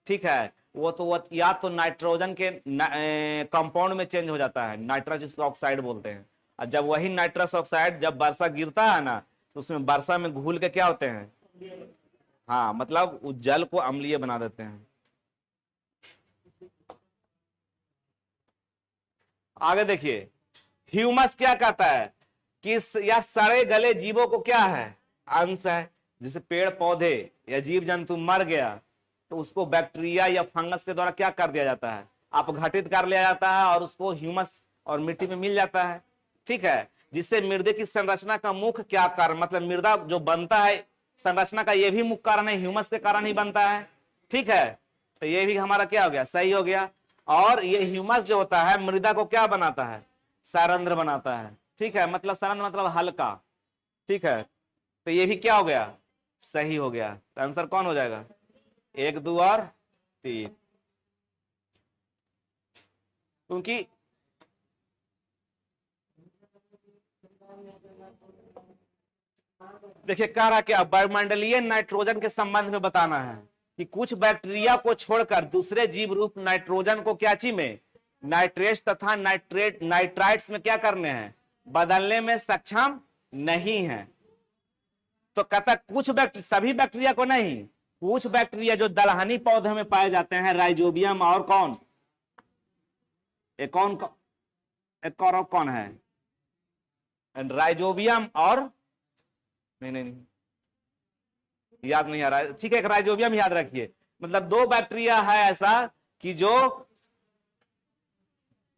ठीक है, वो या तो नाइट्रोजन के कंपाउंड में चेंज हो जाता है, नाइट्रस ऑक्साइड बोलते हैं। और जब वही नाइट्रस ऑक्साइड जब वर्षा गिरता है ना, तो उसमें वर्षा में घुल के क्या होते हैं, हाँ मतलब उस जल को अम्लीय बना देते हैं। आगे देखिए, ह्यूमस क्या कहता है कि या सड़े गले जीवों को क्या है, अंश है। जैसे पेड़ पौधे या जीव जंतु मर गया तो उसको बैक्टीरिया या फंगस के द्वारा क्या कर दिया जाता है, अपघटित कर लिया जाता है, और उसको ह्यूमस और मिट्टी में मिल जाता है। ठीक है, जिससे मृदे की संरचना का मुख्य क्या कारण, मतलब मृदा जो बनता है संरचना का, ये भी मुख्य कारण है, ह्यूमस के कारण ही बनता है। ठीक है, तो ये भी हमारा क्या हो गया, सही हो गया। और ये ह्यूमस जो होता है मृदा को क्या बनाता है, सरंध्र बनाता है। ठीक है, मतलब सरंध्र मतलब हल्का। ठीक है, तो ये भी क्या हो गया, सही हो गया। तो आंसर कौन हो जाएगा, 1 2 और 3। क्योंकि देखिए कह रहा क्या, वायुमंडलीय नाइट्रोजन के संबंध में बताना है कि कुछ बैक्टीरिया को छोड़कर दूसरे जीव रूप नाइट्रोजन को क्या चीज में, नाइट्रेट्स तथा नाइट्राइट्स में क्या करने हैं, बदलने में सक्षम नहीं है। तो कहता कुछ सभी बैक्टीरिया को नहीं, कुछ बैक्टीरिया जो दलहनी पौधे में पाए जाते हैं, राइजोबियम और कौन, एक और कौन है, राइजोबियम और नहीं याद नहीं आ रहा है। ठीक है, एक राइजोबियम याद रखिए। मतलब 2 बैक्टीरिया है ऐसा कि जो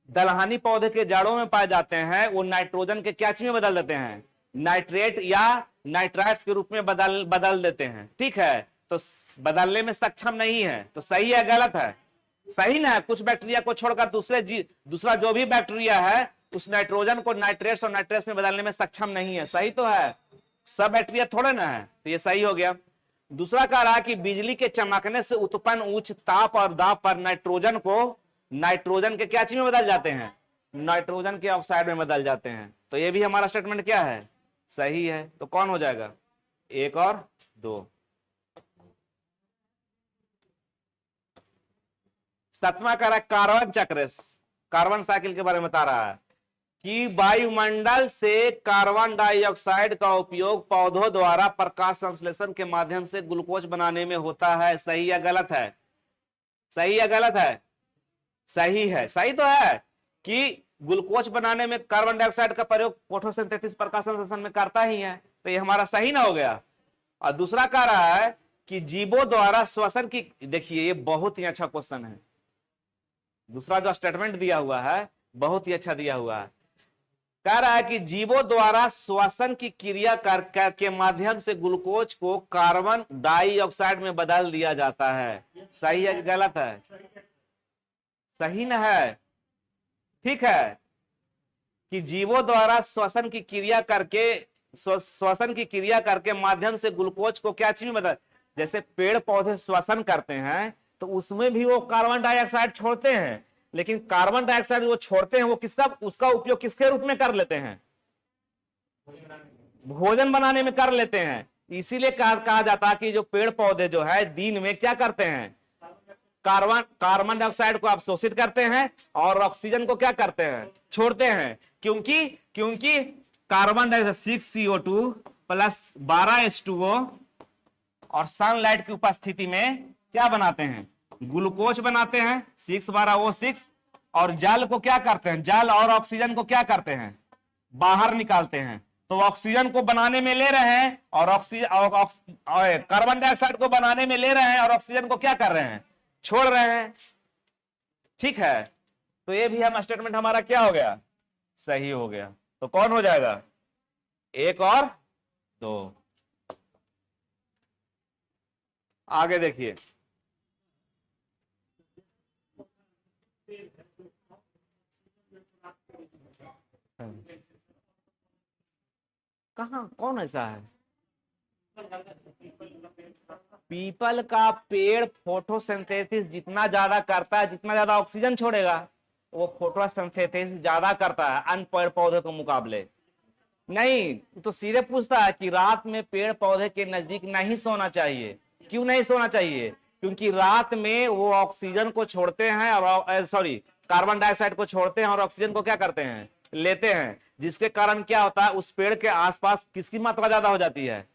दलहनी पौधे के जड़ों में पाए जाते हैं, वो नाइट्रोजन के क्या चीज में बदल देते हैं, नाइट्रेट या नाइट्राइट्स के रूप में बदल देते हैं। ठीक है, तो बदलने में सक्षम नहीं है। तो सही है गलत है, सही ना है। कुछ बैक्टीरिया को छोड़कर दूसरा जो भी बैक्टीरिया है उस नाइट्रोजन को नाइट्रेट्स और नाइट्रेट्स में बदलने में सक्षम नहीं है। सही तो है, सब बैक्टीरिया थोड़े ना है, तो ये सही हो गया। दूसरा कह रहा कि बिजली के चमकने से उत्पन्न उच्च ताप और दाब पर नाइट्रोजन के क्या चीज में बदल जाते हैं, नाइट्रोजन के ऑक्साइड में बदल जाते हैं। तो ये भी हमारा स्टेटमेंट क्या है, सही है, तो कौन हो जाएगा? 1 और 2। 7वां कह रहा है कार्बन चक्र, कार्बन साइकिल के बारे में बता रहा है कि वायुमंडल से कार्बन डाइऑक्साइड का उपयोग पौधों द्वारा प्रकाश संश्लेषण के माध्यम से ग्लूकोज बनाने में होता है। सही या गलत है? सही या गलत है? सही है, सही तो है कि ग्लूकोज बनाने में कार्बन डाइऑक्साइड का प्रयोग फोटोसिंथेसिस प्रकाश संश्लेषण में करता ही है, तो ये हमारा सही ना हो गया। और दूसरा कह रहा है कि जीवों द्वारा श्वसन की, देखिए ये बहुत ही अच्छा क्वेश्चन है, दूसरा जो स्टेटमेंट दिया हुआ है बहुत ही अच्छा दिया हुआ है। कह रहा है कि जीवों द्वारा श्वसन की क्रिया के माध्यम से ग्लूकोज को कार्बन डाइऑक्साइड में बदल दिया जाता है। सही है कि गलत है? सही ना है? ठीक है कि जीवों द्वारा श्वसन की क्रिया करके माध्यम से ग्लूकोज को क्या चीज में बदल, जैसे पेड़ पौधे श्वसन करते हैं तो उसमें भी वो कार्बन डाइऑक्साइड छोड़ते हैं, लेकिन कार्बन डाइऑक्साइड वो छोड़ते हैं वो उसका उपयोग किसके रूप में कर लेते हैं? भोजन बनाने में कर लेते हैं। इसीलिए कहा जाता है कि जो पेड़ पौधे जो है दिन में क्या करते हैं? कार्बन डाइऑक्साइड को अवशोषित करते हैं और ऑक्सीजन को क्या करते हैं? छोड़ते हैं। क्योंकि carbon dioxide 6CO2 plus 12H2O और सनलाइट की उपस्थिति में क्या बनाते हैं? ग्लूकोज बनाते हैं 612O6, और जल को क्या करते हैं? जल और ऑक्सीजन को क्या करते हैं? बाहर निकालते हैं। तो ऑक्सीजन को बनाने में ले रहे हैं और कार्बन डाइऑक्साइड को बनाने में ले रहे हैं और ऑक्सीजन को क्या कर रहे हैं? छोड़ रहे हैं। ठीक है, तो ये भी हम स्टेटमेंट हमारा क्या हो गया? सही हो गया। तो कौन हो जाएगा? 1 और 2। आगे देखिए, कहा कौन ऐसा है? पीपल का पेड़ फोटोसिंथेसिस जितना ज्यादा करता है, जितना ज्यादा ऑक्सीजन छोड़ेगा वो फोटोसिंथेसिस ज्यादा करता है अन्य पेड़ पौधे के मुकाबले। नहीं, तो सीधे पूछता है कि रात में पेड़ पौधे के नजदीक नहीं सोना चाहिए। क्यों नहीं सोना चाहिए? क्योंकि रात में वो ऑक्सीजन को छोड़ते हैं और कार्बन डाइऑक्साइड को छोड़ते हैं और ऑक्सीजन को क्या करते हैं? लेते हैं, जिसके कारण क्या होता है उस पेड़ के आसपास किसकी मात्रा ज्यादा हो जाती है?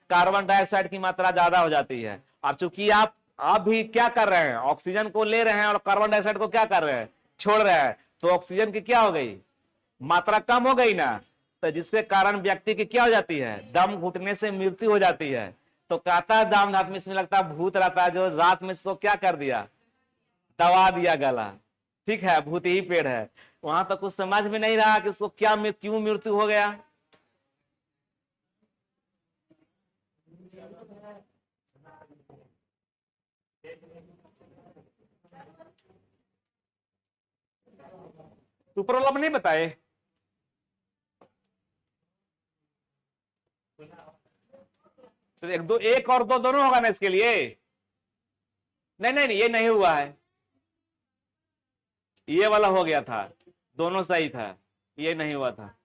कार्बन डाइऑक्साइड की मात्रा ज्यादा हो जाती है। और चूंकि आप भी क्या कर रहे हैं? ऑक्सीजन को ले रहे हैं और कार्बन डाइऑक्साइड को क्या कर रहे हैं? छोड़ रहे हैं। तो ऑक्सीजन की क्या हो गई? मात्रा कम हो गई ना, तो जिसके कारण व्यक्ति की क्या हो जाती है? दम घुटने से मृत्यु हो जाती है। तो कहता है दाम रात में इसमें लगता है भूत रहता है जो रात में इसको क्या कर दिया? दबा दिया गला। ठीक है, भूत ही पेड़ है। वहां तो कुछ समझ में नहीं रहा कि उसको क्यों मृत्यु हो गया। तो प्रॉब्लम नहीं बताए? तो 1 और 2 दोनों होगा ना इसके लिए? नहीं नहीं, ये नहीं हुआ है, ये वाला हो गया था, दोनों सही था, ये नहीं हुआ था।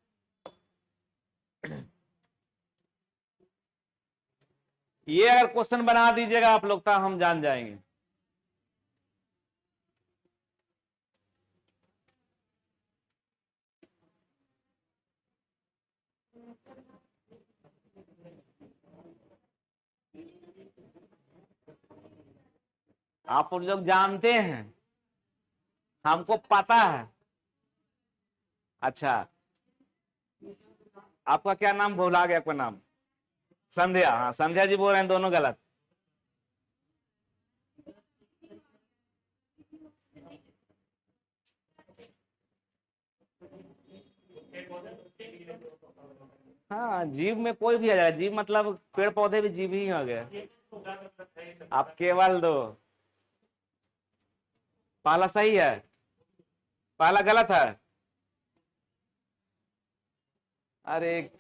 ये अगर क्वेश्चन बना दीजिएगा आप लोग तो हम जान जाएंगे। आप लोग जानते हैं, हमको पता है। अच्छा, आपका क्या नाम? भूला गया आपका नाम। संध्या। हाँ, संध्या जी बोल रहे हैं दोनों गलत। हाँ, जीव में कोई भी आ जाएगा। जीव मतलब पेड़ पौधे भी जीव ही हो गए। आप केवल 2। पहला सही है, पहला गलत है। अरे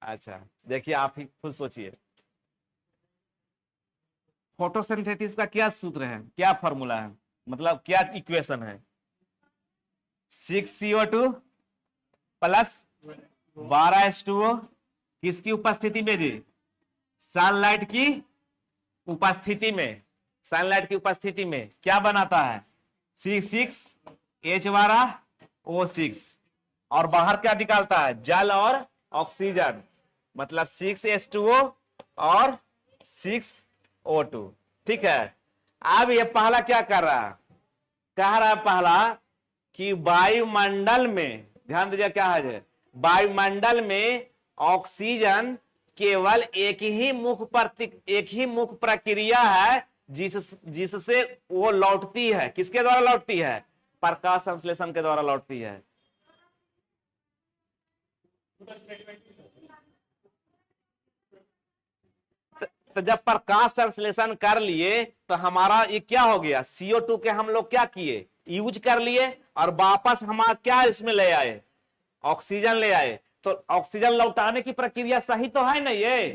अच्छा, देखिए आप ही खुद सोचिए, फोटोसिंथेसिस का क्या सूत्र है, क्या फॉर्मूला है, मतलब क्या इक्वेशन है? 6CO2 प्लस 12H2O किसकी उपस्थिति में जी? सनलाइट की उपस्थिति में, सनलाइट की उपस्थिति में क्या बनाता है? C6H12O6 और बाहर क्या निकालता है? जल और ऑक्सीजन, मतलब 6H2O और 6O2। ठीक है, अब ये पहला क्या कर रहा है? कह रहा है पहला कि वायुमंडल में, ध्यान दीजिए क्या है, वायुमंडल में ऑक्सीजन केवल एक ही मुख्य प्रक्रिया है जिससे वो लौटती है। किसके द्वारा लौटती है? प्रकाश संश्लेषण के द्वारा लौटती है। तो जब प्रकाश संश्लेषण कर लिए तो हमारा ये क्या हो गया? CO2 के हम लोग क्या किए? यूज कर लिए और वापस हमारा क्या इसमें ले आए? ऑक्सीजन ले आए। तो ऑक्सीजन लौटाने की प्रक्रिया सही तो है ना? ये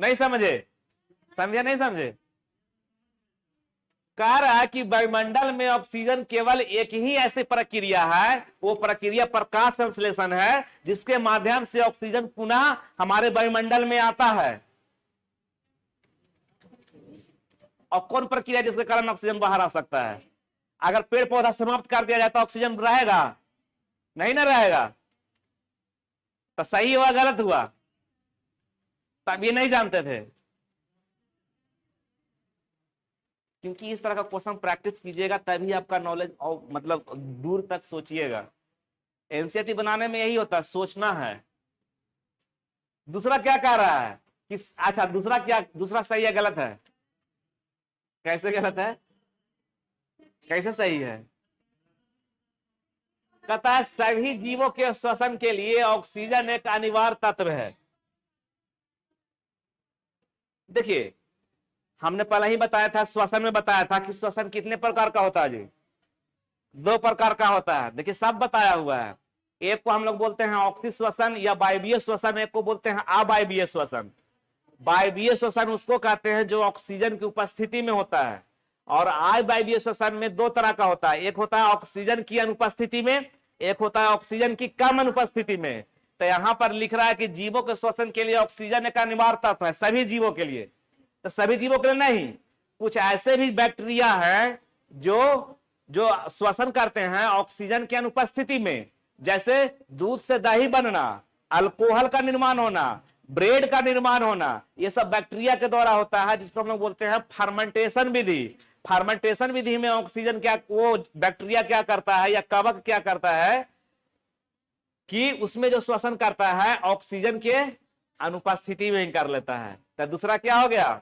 नहीं समझे? समझे नहीं समझे? कह रहा है कि वायुमंडल में ऑक्सीजन केवल एक ही ऐसी प्रक्रिया है, वो प्रक्रिया प्रकाश संश्लेषण है, जिसके माध्यम से ऑक्सीजन पुनः हमारे वायुमंडल में आता है। और कौन प्रक्रिया जिसके कारण ऑक्सीजन बाहर आ सकता है? अगर पेड़ पौधा समाप्त कर दिया जाए तो ऑक्सीजन रहेगा? नहीं ना रहेगा। तो सही हुआ गलत हुआ? तब ये नहीं जानते थे, क्योंकि इस तरह का क्वेश्चन प्रैक्टिस कीजिएगा तभी आपका नॉलेज और मतलब दूर तक सोचिएगा। एनसीईआरटी बनाने में यही होता है, सोचना है। दूसरा क्या कह रहा है कि अच्छा, दूसरा क्या, दूसरा सही है गलत है? कैसे गलत है, कैसे सही है? कहता है सभी जीवों के श्वसन के लिए ऑक्सीजन एक अनिवार्य तत्व है। देखिए, हमने पहले ही बताया था, श्वसन में बताया था कि श्वसन कितने प्रकार का होता है जी? 2 प्रकार का होता है। देखिए, सब बताया हुआ है। एक को हम लोग बोलते हैं ऑक्सी श्वसन या वायवीय श्वसन, एक को बोलते हैं अवायवीय श्वसन। वायवीय श्वसन उसको कहते हैं जो ऑक्सीजन की उपस्थिति में होता है, और अवायवीय श्वसन में 2 तरह का होता है। एक होता है ऑक्सीजन की अनुपस्थिति में, एक होता है ऑक्सीजन की कम अनुपस्थिति में। तो यहां पर लिख रहा है कि जीवों के श्वसन के लिए ऑक्सीजन एक अनिवार्य तत्व है, सभी जीवों के लिए। तो सभी जीवों के लिए नहीं, कुछ ऐसे भी बैक्टीरिया हैं जो जो श्वसन करते हैं ऑक्सीजन की अनुपस्थिति में, जैसे दूध से दही बनना, अल्कोहल का निर्माण होना, ब्रेड का निर्माण होना, ये सब बैक्टीरिया के द्वारा होता है, जिसको हम लोग बोलते हैं फर्मेंटेशन विधि। फर्मेंटेशन विधि में ऑक्सीजन क्या, वो बैक्टीरिया क्या करता है या कवक क्या करता है कि उसमें जो श्वसन करता है ऑक्सीजन के अनुपस्थिति में ही कर लेता है। तो दूसरा क्या हो गया?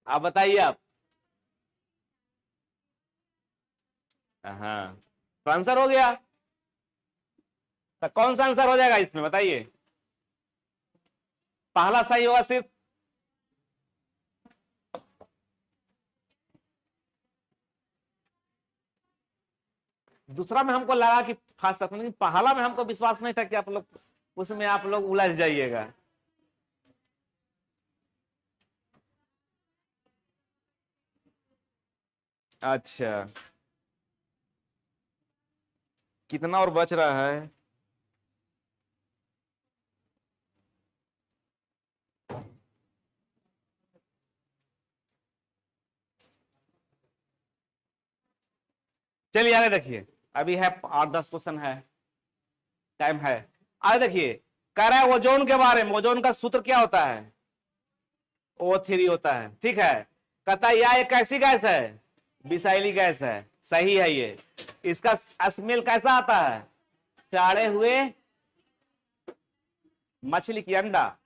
आप बताइए आप। हाँ, तो आंसर हो गया। तो कौन सा आंसर हो जाएगा इसमें बताइए? पहला सही होगा सिर्फ। दूसरा में हमको लगा कि फंस सकते, लेकिन पहला में हमको विश्वास नहीं था कि आप लोग उसमें आप लोग उलझ जाइएगा। अच्छा, कितना और बच रहा है? चलिए आगे देखिए, अभी है 8-10 क्वेश्चन है, टाइम है। आगे देखिए, कह रहा है ओजोन के बारे में। ओजोन का सूत्र क्या होता है? O3 होता है। ठीक है, कहता है यह एक ऐसी गैस है, विषैली गैस है। सही है ये। इसका स्मेल कैसा आता है? सड़े हुए मछली की अंडा,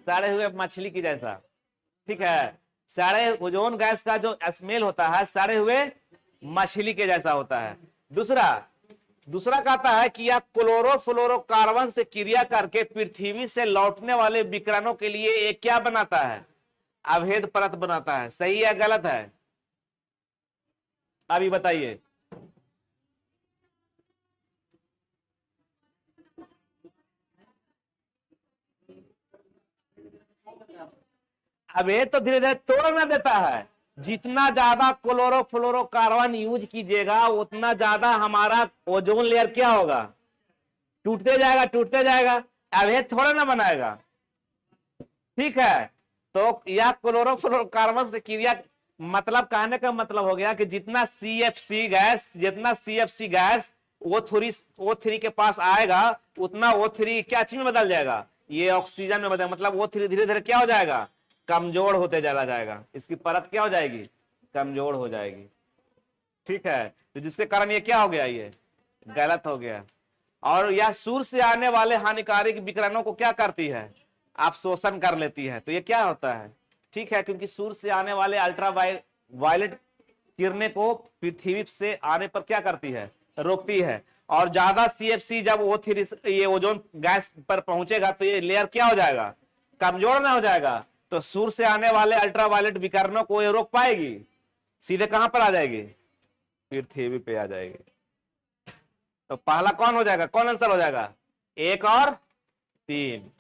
सड़े हुए मछली की जैसा। ठीक है, सड़े ओजोन गैस का जो स्मेल होता है सड़े हुए मछली के जैसा होता है। दूसरा दूसरा कहता है कि यह क्लोरोफ्लोरोकार्बन से क्रिया करके पृथ्वी से लौटने वाले विकिरणों के लिए एक क्या बनाता है? अभेद परत बनाता है। सही है गलत है? अभी बताइए। अब ये तो धीरे धीरे तोड़ ना देता है। जितना ज्यादा क्लोरोफ्लोरोकार्बन यूज कीजिएगा उतना ज्यादा हमारा ओजोन लेयर क्या होगा, टूटते जाएगा टूटते जाएगा। अब ये थोड़ा ना बनाएगा, ठीक है। तो यह क्लोरोफ्लोरोकार्बन से क्रिया, मतलब कहने का मतलब हो गया कि जितना सीएफसी गैस O3 के पास आएगा उतना O3 क्या चीज में बदल जाएगा, ये ऑक्सीजन में बदल, मतलब O3 धीरे धीरे क्या हो जाएगा, कमजोर होते चला जाएगा। इसकी परत क्या हो जाएगी, कमजोर हो जाएगी, ठीक है। तो जिसके कारण ये क्या हो गया, ये गलत हो गया। और यह सूर्य से आने वाले हानिकारक विकिरणों को क्या करती है, आप शोषण कर लेती है। तो ये क्या होता है, ठीक है, क्योंकि सूर्य से आने वाले अल्ट्रा वायलेट किरणें को पृथ्वी से आने पर क्या करती है, रोकती है। और ज्यादा सीएफसी जब O3 ये ओजोन गैस पर पहुंचेगा तो ये लेयर क्या हो जाएगा, कमजोर ना हो जाएगा। तो सूर्य से आने वाले अल्ट्रा वायलेट विकिरणों को ये रोक पाएगी, सीधे कहां पर आ जाएगी, पृथ्वी पे आ जाएगी। तो पहला कौन हो जाएगा, कौन आंसर हो जाएगा, 1 और 3।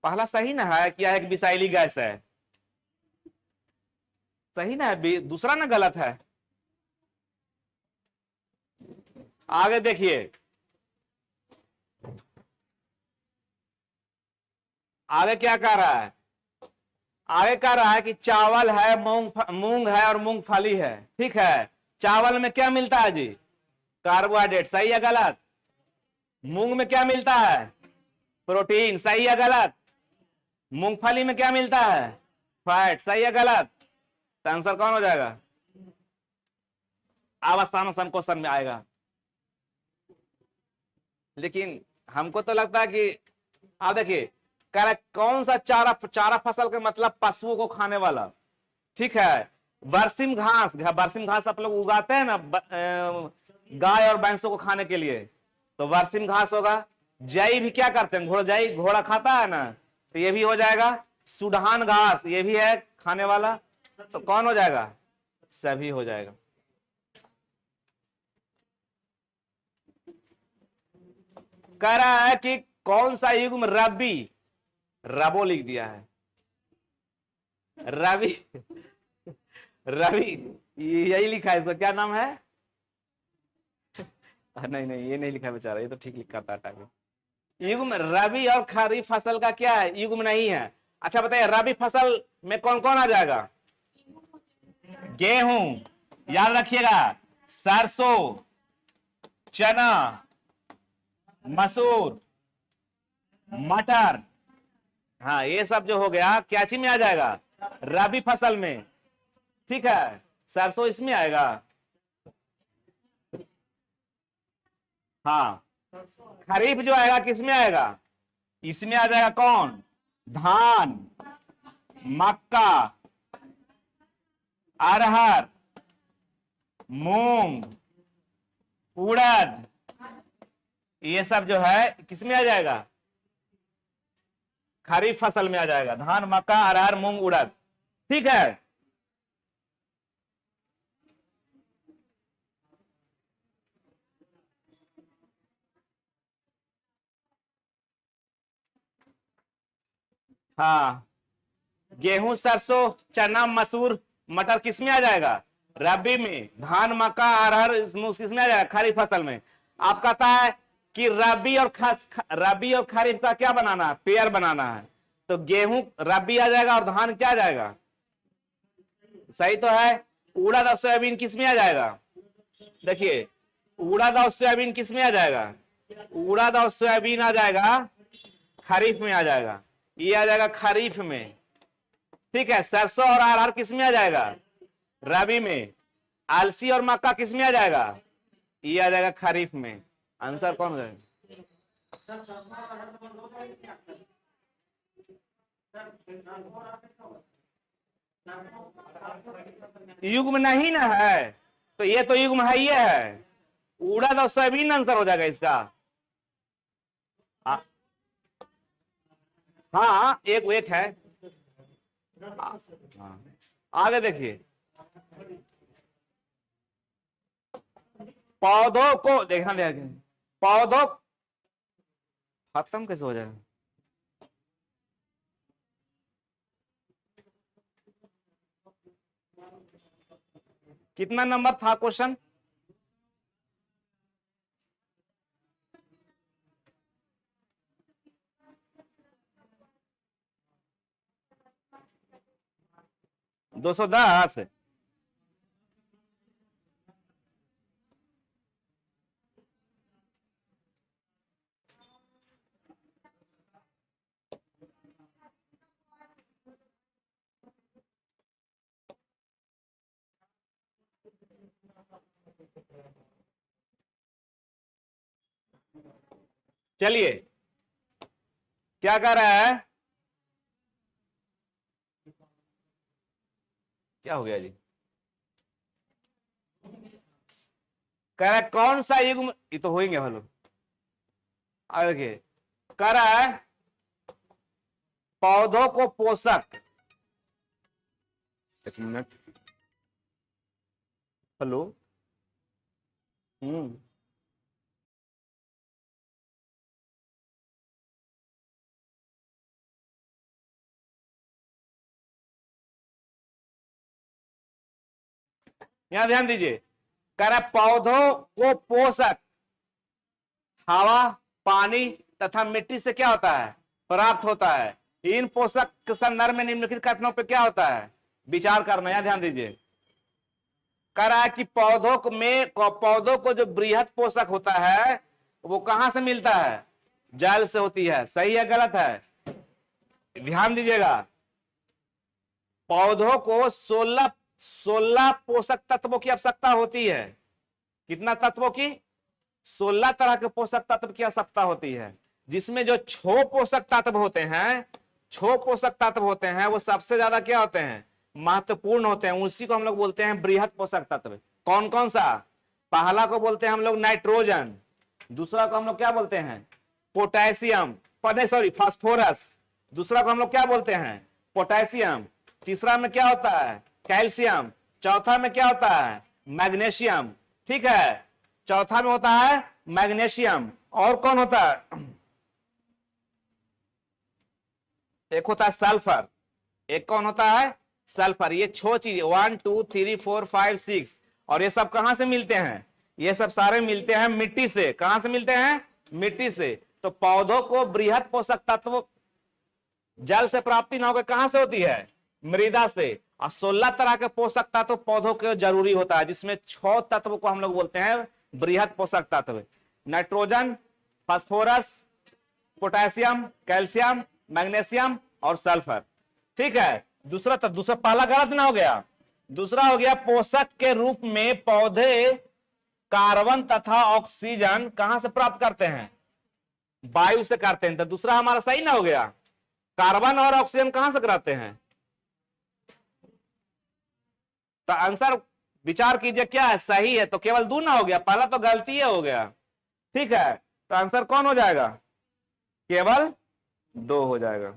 पहला सही ना है, क्या है, एक विषैली गैस है, सही ना है, दूसरा ना गलत है। आगे देखिए, आगे क्या कह रहा है, आगे कह रहा है कि चावल है, मूंग है और मूंगफली है, ठीक है। चावल में क्या मिलता है जी, कार्बोहाइड्रेट, सही है गलत। मूंग में क्या मिलता है, प्रोटीन, सही है गलत। मूंगफली में क्या मिलता है, फैट, सही है गलत। तो आंसर कौन हो जाएगा, अवस्थान क्वेश्चन में आएगा। लेकिन हमको तो लगता है कि आप देखिए, कह रहा है कौन सा चारा फसल का मतलब पशुओं को खाने वाला, ठीक है। बरसिम घास आप लोग उगाते हैं ना गाय और भैंसों को खाने के लिए, तो बरसिम घास होगा। जई भी क्या करते हैं, घोड़ा खाता है ना, तो ये भी हो जाएगा। सुडहान घास ये भी है खाने वाला, तो कौन हो जाएगा, सभी हो जाएगा। कह रहा है कि कौन सा युग्म रबो लिख दिया है, रवि यही लिखा है, इसका क्या नाम है, नहीं ये नहीं लिखा बेचारा, ये तो ठीक लिखा था टाइम। युग्म रबी और खरीफ फसल का क्या है, युग्म नहीं है। अच्छा बताइए, रबी फसल में कौन कौन आ जाएगा, गेहूं, याद रखिएगा, सरसों, चना, मसूर, मटर, हाँ ये सब जो हो गया क्या चीज में आ जाएगा, रबी फसल में, ठीक है। सरसों इसमें आएगा, हाँ। खरीफ जो आएगा किसमें आएगा, इसमें आ जाएगा, कौन, धान, मक्का, अरहर, मूंग, उड़द, ये सब जो है किसमें आ जाएगा, खरीफ फसल में आ जाएगा, धान, मक्का, अरहर, मूंग, उड़द, ठीक है। हाँ, गेहूं, सरसों, चना, मसूर, मटर किसमें आ जाएगा, रबी में। धान, मक्का, अरहर किसमें आ जाएगा, खरीफ फसल में। आप कहता है कि रबी और खरीफ का क्या बनाना है, पेयर बनाना है, तो गेहूं रबी आ जाएगा और धान क्या आ जाएगा, सही तो है। उड़द और सोयाबीन किसमें आ जाएगा, देखिए उड़द और सोयाबीन किसमें आ जाएगा, उड़द और सोयाबीन आ जाएगा खरीफ में आ जाएगा, ये आ जाएगा खरीफ में, ठीक है। सरसों और अरहर किसमें आ जाएगा, रबी में। अलसी और मक्का किसमें आ जाएगा, ये आ जाएगा खरीफ में। आंसर कौन हो जाएगा, युग्म नहीं ना है, तो ये तो युग्म है, ये है उड़द और सोयाबीन आंसर हो जाएगा इसका। हाँ एक एक है, हाँ। आगे देखिए, पौधों को देखना, पौधों खत्म कैसे हो जाएगा, कितना नंबर था क्वेश्चन? दो 210। चलिए क्या कर रहा है? क्या हो गया जी? कह रहा है कौन सा युग्म, ये तो होएंगे हेलो। आगे देखिए, कह रहा है पौधों को पोषक, एक मिनट, हेलो। हम्म, यहां ध्यान दीजिए, कह रहा है पौधों को पोषक हवा, पानी तथा मिट्टी से क्या होता है? प्राप्त होता है। इन पोषक के संदर्भ में निम्नलिखित कथनों पे क्या होता है? विचार करना। यहां ध्यान दीजिए, कह रहा है कि पौधों को जो बृहद पोषक होता है वो कहां से मिलता है? जल से होती है। सही है गलत है? ध्यान दीजिएगा, पौधों को 16 पोषक तत्वों की आवश्यकता होती है। कितना तत्वों की? 16 तरह के पोषक तत्व की आवश्यकता होती है, जिसमें जो छह पोषक तत्व होते हैं, वो सबसे ज्यादा क्या होते हैं? महत्वपूर्ण होते हैं। उसी को हम लोग बोलते हैं बृहद पोषक तत्व। कौन कौन सा? पहला को बोलते हैं हम लोग नाइट्रोजन, दूसरा को हम लोग क्या बोलते हैं? Potassium, phosphorus. दूसरा को हम लोग क्या बोलते हैं? पोटेशियम। तीसरा में क्या होता है? कैल्शियम। चौथा में क्या होता है? मैग्नीशियम। ठीक है, चौथा में होता है मैग्नीशियम। और कौन होता है? एक होता है सल्फर। एक कौन होता है? सल्फर। ये 6 चीज 1 2 3 4 5 6, और ये सब कहां से मिलते हैं? ये सब सारे मिलते हैं मिट्टी से। कहां से मिलते हैं? मिट्टी से। तो पौधों को बृहद पोषक तत्व जल से प्राप्ति ना होकर कहां से होती है? मृदा से। और 16 तरह के पोषक तत्व पौधों के जरूरी होता है, जिसमें 6 तत्व को हम लोग बोलते हैं बृहद पोषक तत्व। Nitrogen, phosphorus, potassium, calcium, magnesium और सल्फर। ठीक है, दूसरा पहला गलत ना हो गया। दूसरा हो गया पोषक के रूप में पौधे कार्बन तथा ऑक्सीजन कहां से प्राप्त करते हैं? वायु से करते हैं। तो दूसरा हमारा सही ना हो गया। कार्बन और ऑक्सीजन कहां से कराते हैं? तो आंसर विचार कीजिए क्या है? सही है तो केवल 2 ना हो गया, पहला तो गलती हो गया। ठीक है, तो आंसर कौन हो जाएगा? केवल 2 हो जाएगा,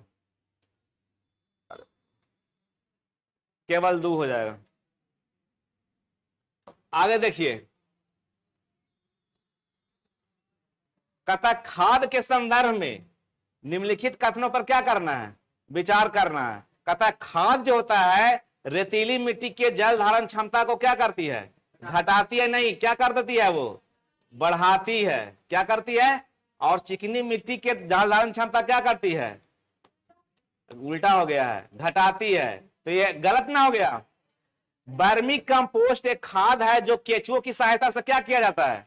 केवल 2 हो जाएगा। आगे देखिए, कहता खाद के संदर्भ में निम्नलिखित कथनों पर क्या करना है? विचार करना है। कहता खाद जो होता है रेतीली मिट्टी के जल धारण क्षमता को क्या करती है? घटाती है नहीं, क्या कर देती है? वो बढ़ाती है। क्या करती है? और चिकनी मिट्टी के जल धारण क्षमता क्या करती है? उल्टा हो गया है, घटाती है। तो ये गलत ना हो गया। वर्मी कंपोस्ट एक खाद है जो केचुओं की सहायता से क्या किया जाता है?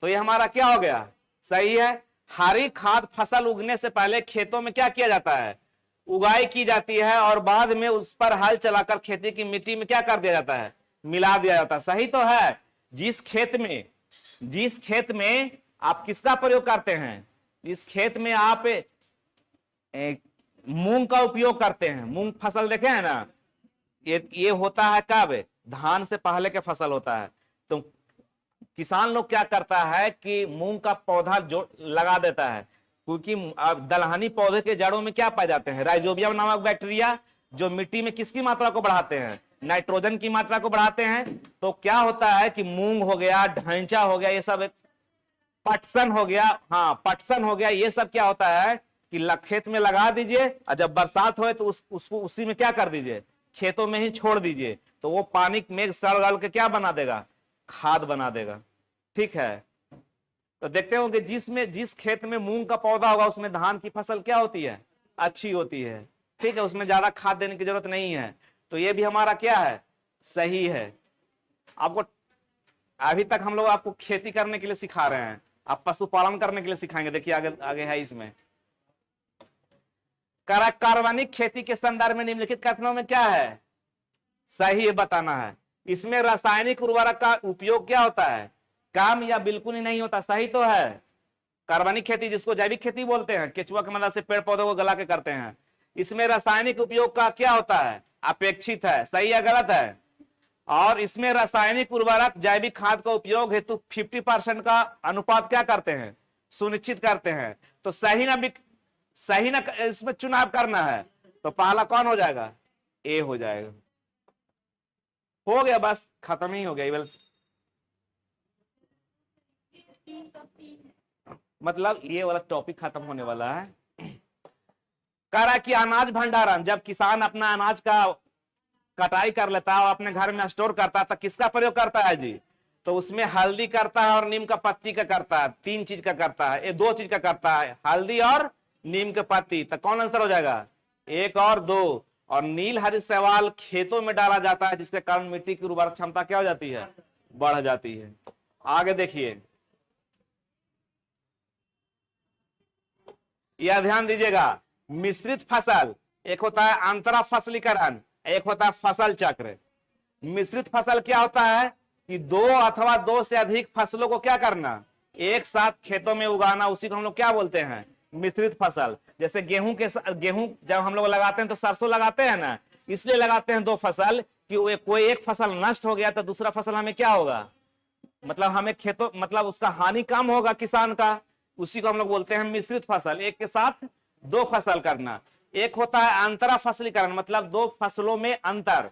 तो ये हमारा क्या हो गया? सही है। हरी खाद फसल उगने से पहले खेतों में क्या किया जाता है? उगाई की जाती है, और बाद में उस पर हल चलाकर खेती की मिट्टी में क्या कर दिया जाता है? मिला दिया जाता है। सही तो है। जिस खेत में आप किसका प्रयोग करते हैं? इस खेत में आप मूंग का उपयोग करते हैं। मूंग फसल देखे हैं ना? ये होता है कब? धान से पहले के फसल होता है। तो किसान लोग क्या करता है कि मूंग का पौधा जो लगा देता है, क्योंकि दलहनी पौधे के जड़ों में क्या पाए जाते हैं? राइजोबियम नामक बैक्टीरिया, जो मिट्टी में किसकी मात्रा को बढ़ाते हैं? नाइट्रोजन की मात्रा को बढ़ाते हैं। तो क्या होता है कि मूंग हो गया, ढैंचा हो गया, ये सब, पटसन हो गया, हाँ पटसन हो गया, ये सब क्या होता है कि खेत में लगा दीजिए, और जब बरसात हो तो उसको उसी में क्या कर दीजिए? खेतों में ही छोड़ दीजिए, तो वो पानी में सड़ गल के क्या बना देगा, खाद बना देगा। ठीक है, तो देखते हो कि जिस खेत में मूंग का पौधा होगा उसमें धान की फसल क्या होती है, अच्छी होती है। ठीक है, उसमें ज्यादा खाद देने की जरूरत नहीं है। तो ये भी हमारा क्या है, सही है। आपको अभी तक हम लोग आपको खेती करने के लिए सिखा रहे हैं, आप पशुपालन करने के लिए सिखाएंगे। देखिए आगे आगे है इसमें, कार्बनिक खेती के संदर्भ में निम्नलिखित कथनों में क्या है, सही बताना है। इसमें रासायनिक उर्वरक का उपयोग क्या होता है, काम या बिल्कुल ही नहीं होता। सही तो है। कार्बनिक खेती जिसको जैविक खेती बोलते हैं, केचुआ की मदद से पेड़ पौधों को गला के करते हैं, इसमें रासायनिक उपयोग का क्या होता है, अपेक्षित है। सही या गलत है। और इसमें रासायनिक उर्वरक जैविक खाद का उपयोग हेतु 50% का अनुपात क्या करते हैं, सुनिश्चित करते हैं। तो सही ना इसमें चुनाव करना है, तो पहला कौन हो जाएगा, ए हो जाएगा। हो गया, बस खत्म ही हो गया। मतलब ये वाला टॉपिक खत्म होने वाला है। कह रहा है कि अनाज भंडारण, जब किसान अपना अनाज का कटाई कर लेता है और अपने घर में स्टोर करता है तो किसका प्रयोग करता है जी, तो उसमें हल्दी करता है और नीम का पत्ती का करता है। 3 चीज का करता है, ये 2 चीज का करता है, हल्दी और नीम के पत्ती। तो कौन आंसर हो जाएगा, 1 और 2। और नील हरित शैवाल खेतों में डाला जाता है, जिसके कारण मिट्टी की उर्वरक क्षमता क्या हो जाती है, बढ़ जाती है। आगे देखिए, यह ध्यान दीजिएगा, मिश्रित फसल, एक होता है अंतरा फसलीकरण, एक होता है फसल चक्र। मिश्रित फसल क्या होता है कि 2 अथवा 2 से अधिक फसलों को क्या करना, एक साथ खेतों में उगाना, उसी को हम लोग क्या बोलते हैं, मिश्रित फसल। जैसे गेहूं जब हम लोग लगाते हैं तो सरसों लगाते हैं ना, इसलिए लगाते हैं 2 फसल कि कोई एक फसल नष्ट हो गया तो दूसरा फसल हमें क्या होगा, मतलब हमें खेतों मतलब उसका हानि कम होगा किसान का, उसी को हम लोग बोलते हैं मिश्रित फसल। एक के साथ 2 फसल करना। एक होता है अंतरा फसलीकरण, मतलब 2 फसलों में अंतर।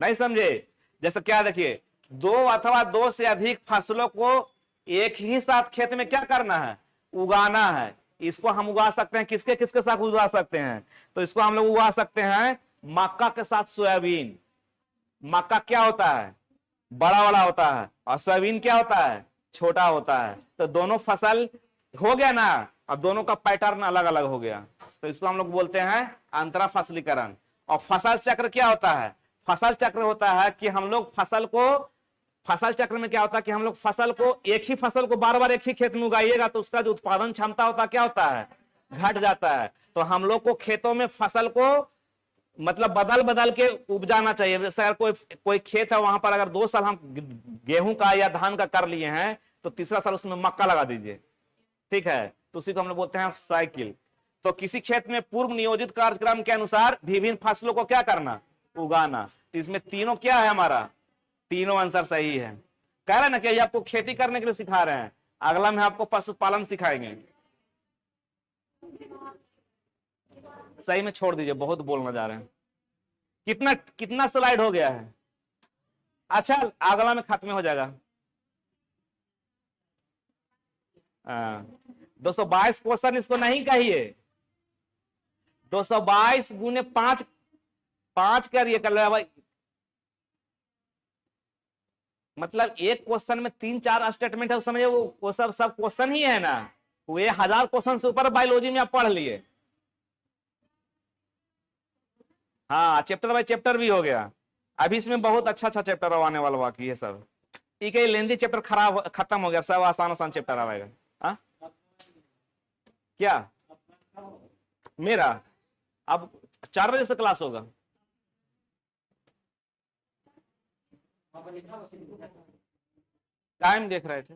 नहीं समझे, जैसे क्या देखिए, 2 अथवा 2 से अधिक फसलों को एक ही साथ खेत में क्या करना है, उगाना है। इसको हम उगा सकते हैं किसके किसके साथ उगा सकते हैं, तो इसको हम लोग उगा सकते हैं मक्का के साथ सोयाबीन। मक्का क्या होता है, बड़ा बड़ा होता है, और सोयाबीन क्या होता है, छोटा होता है। तो दोनों फसल हो गया ना, अब दोनों का पैटर्न अलग अलग हो गया, तो इसको हम लोग बोलते हैं अंतरा फसलीकरण। और फसल चक्र क्या होता है, फसल चक्र होता है कि हम लोग फसल चक्र में क्या होता है कि हम लोग फसल को, एक ही फसल को बार बार एक ही खेत में उगाइएगा तो उसका जो उत्पादन क्षमता होता है क्या होता है, घट जाता है। तो हम लोग को खेतों में फसल को मतलब बदल बदल के उपजाना चाहिए। जैसे अगर कोई खेत है, वहां पर अगर 2 साल हम गेहूं का या धान का कर लिए हैं, तो तीसरा साल उसमें मक्का लगा दीजिए। ठीक है, तो उसी को हम लोग बोलते हैं साइकिल। तो किसी खेत में पूर्व नियोजित कार्यक्रम के अनुसार विभिन्न फसलों को क्या करना, उगाना। तो इसमें तीनों क्या है, हमारा तीनों आंसर सही है। कह रहे हैं ना कि आपको खेती करने के लिए सिखा रहे हैं, अगला में आपको पशुपालन सिखाएंगे। सही में छोड़ दीजिए, बहुत बोलना जा रहे हैं। कितना स्लाइड हो गया है, अच्छा अगला में खत्म हो जाएगा। 222 क्वेश्चन इसको नहीं कहिए, 222 गुने 5 करिए कर भाई। मतलब एक क्वेश्चन में 3-4 स्टेटमेंट है, समझिए वो सब क्वेश्चन ही है ना, वो 1000 क्वेश्चन से ऊपर बायोलॉजी में आप पढ़ लिए। हाँ, चैप्टर बाय चैप्टर भी हो गया। अभी इसमें बहुत अच्छा चैप्टर आने वाला बाकी है सब। ठीक है, लेंदी चैप्टर खत्म हो गया, सब आसान आसान चैप्टर आएगा। हाँ क्या मेरा अब 4 बजे से क्लास होगा। टाइम देख रहे थे।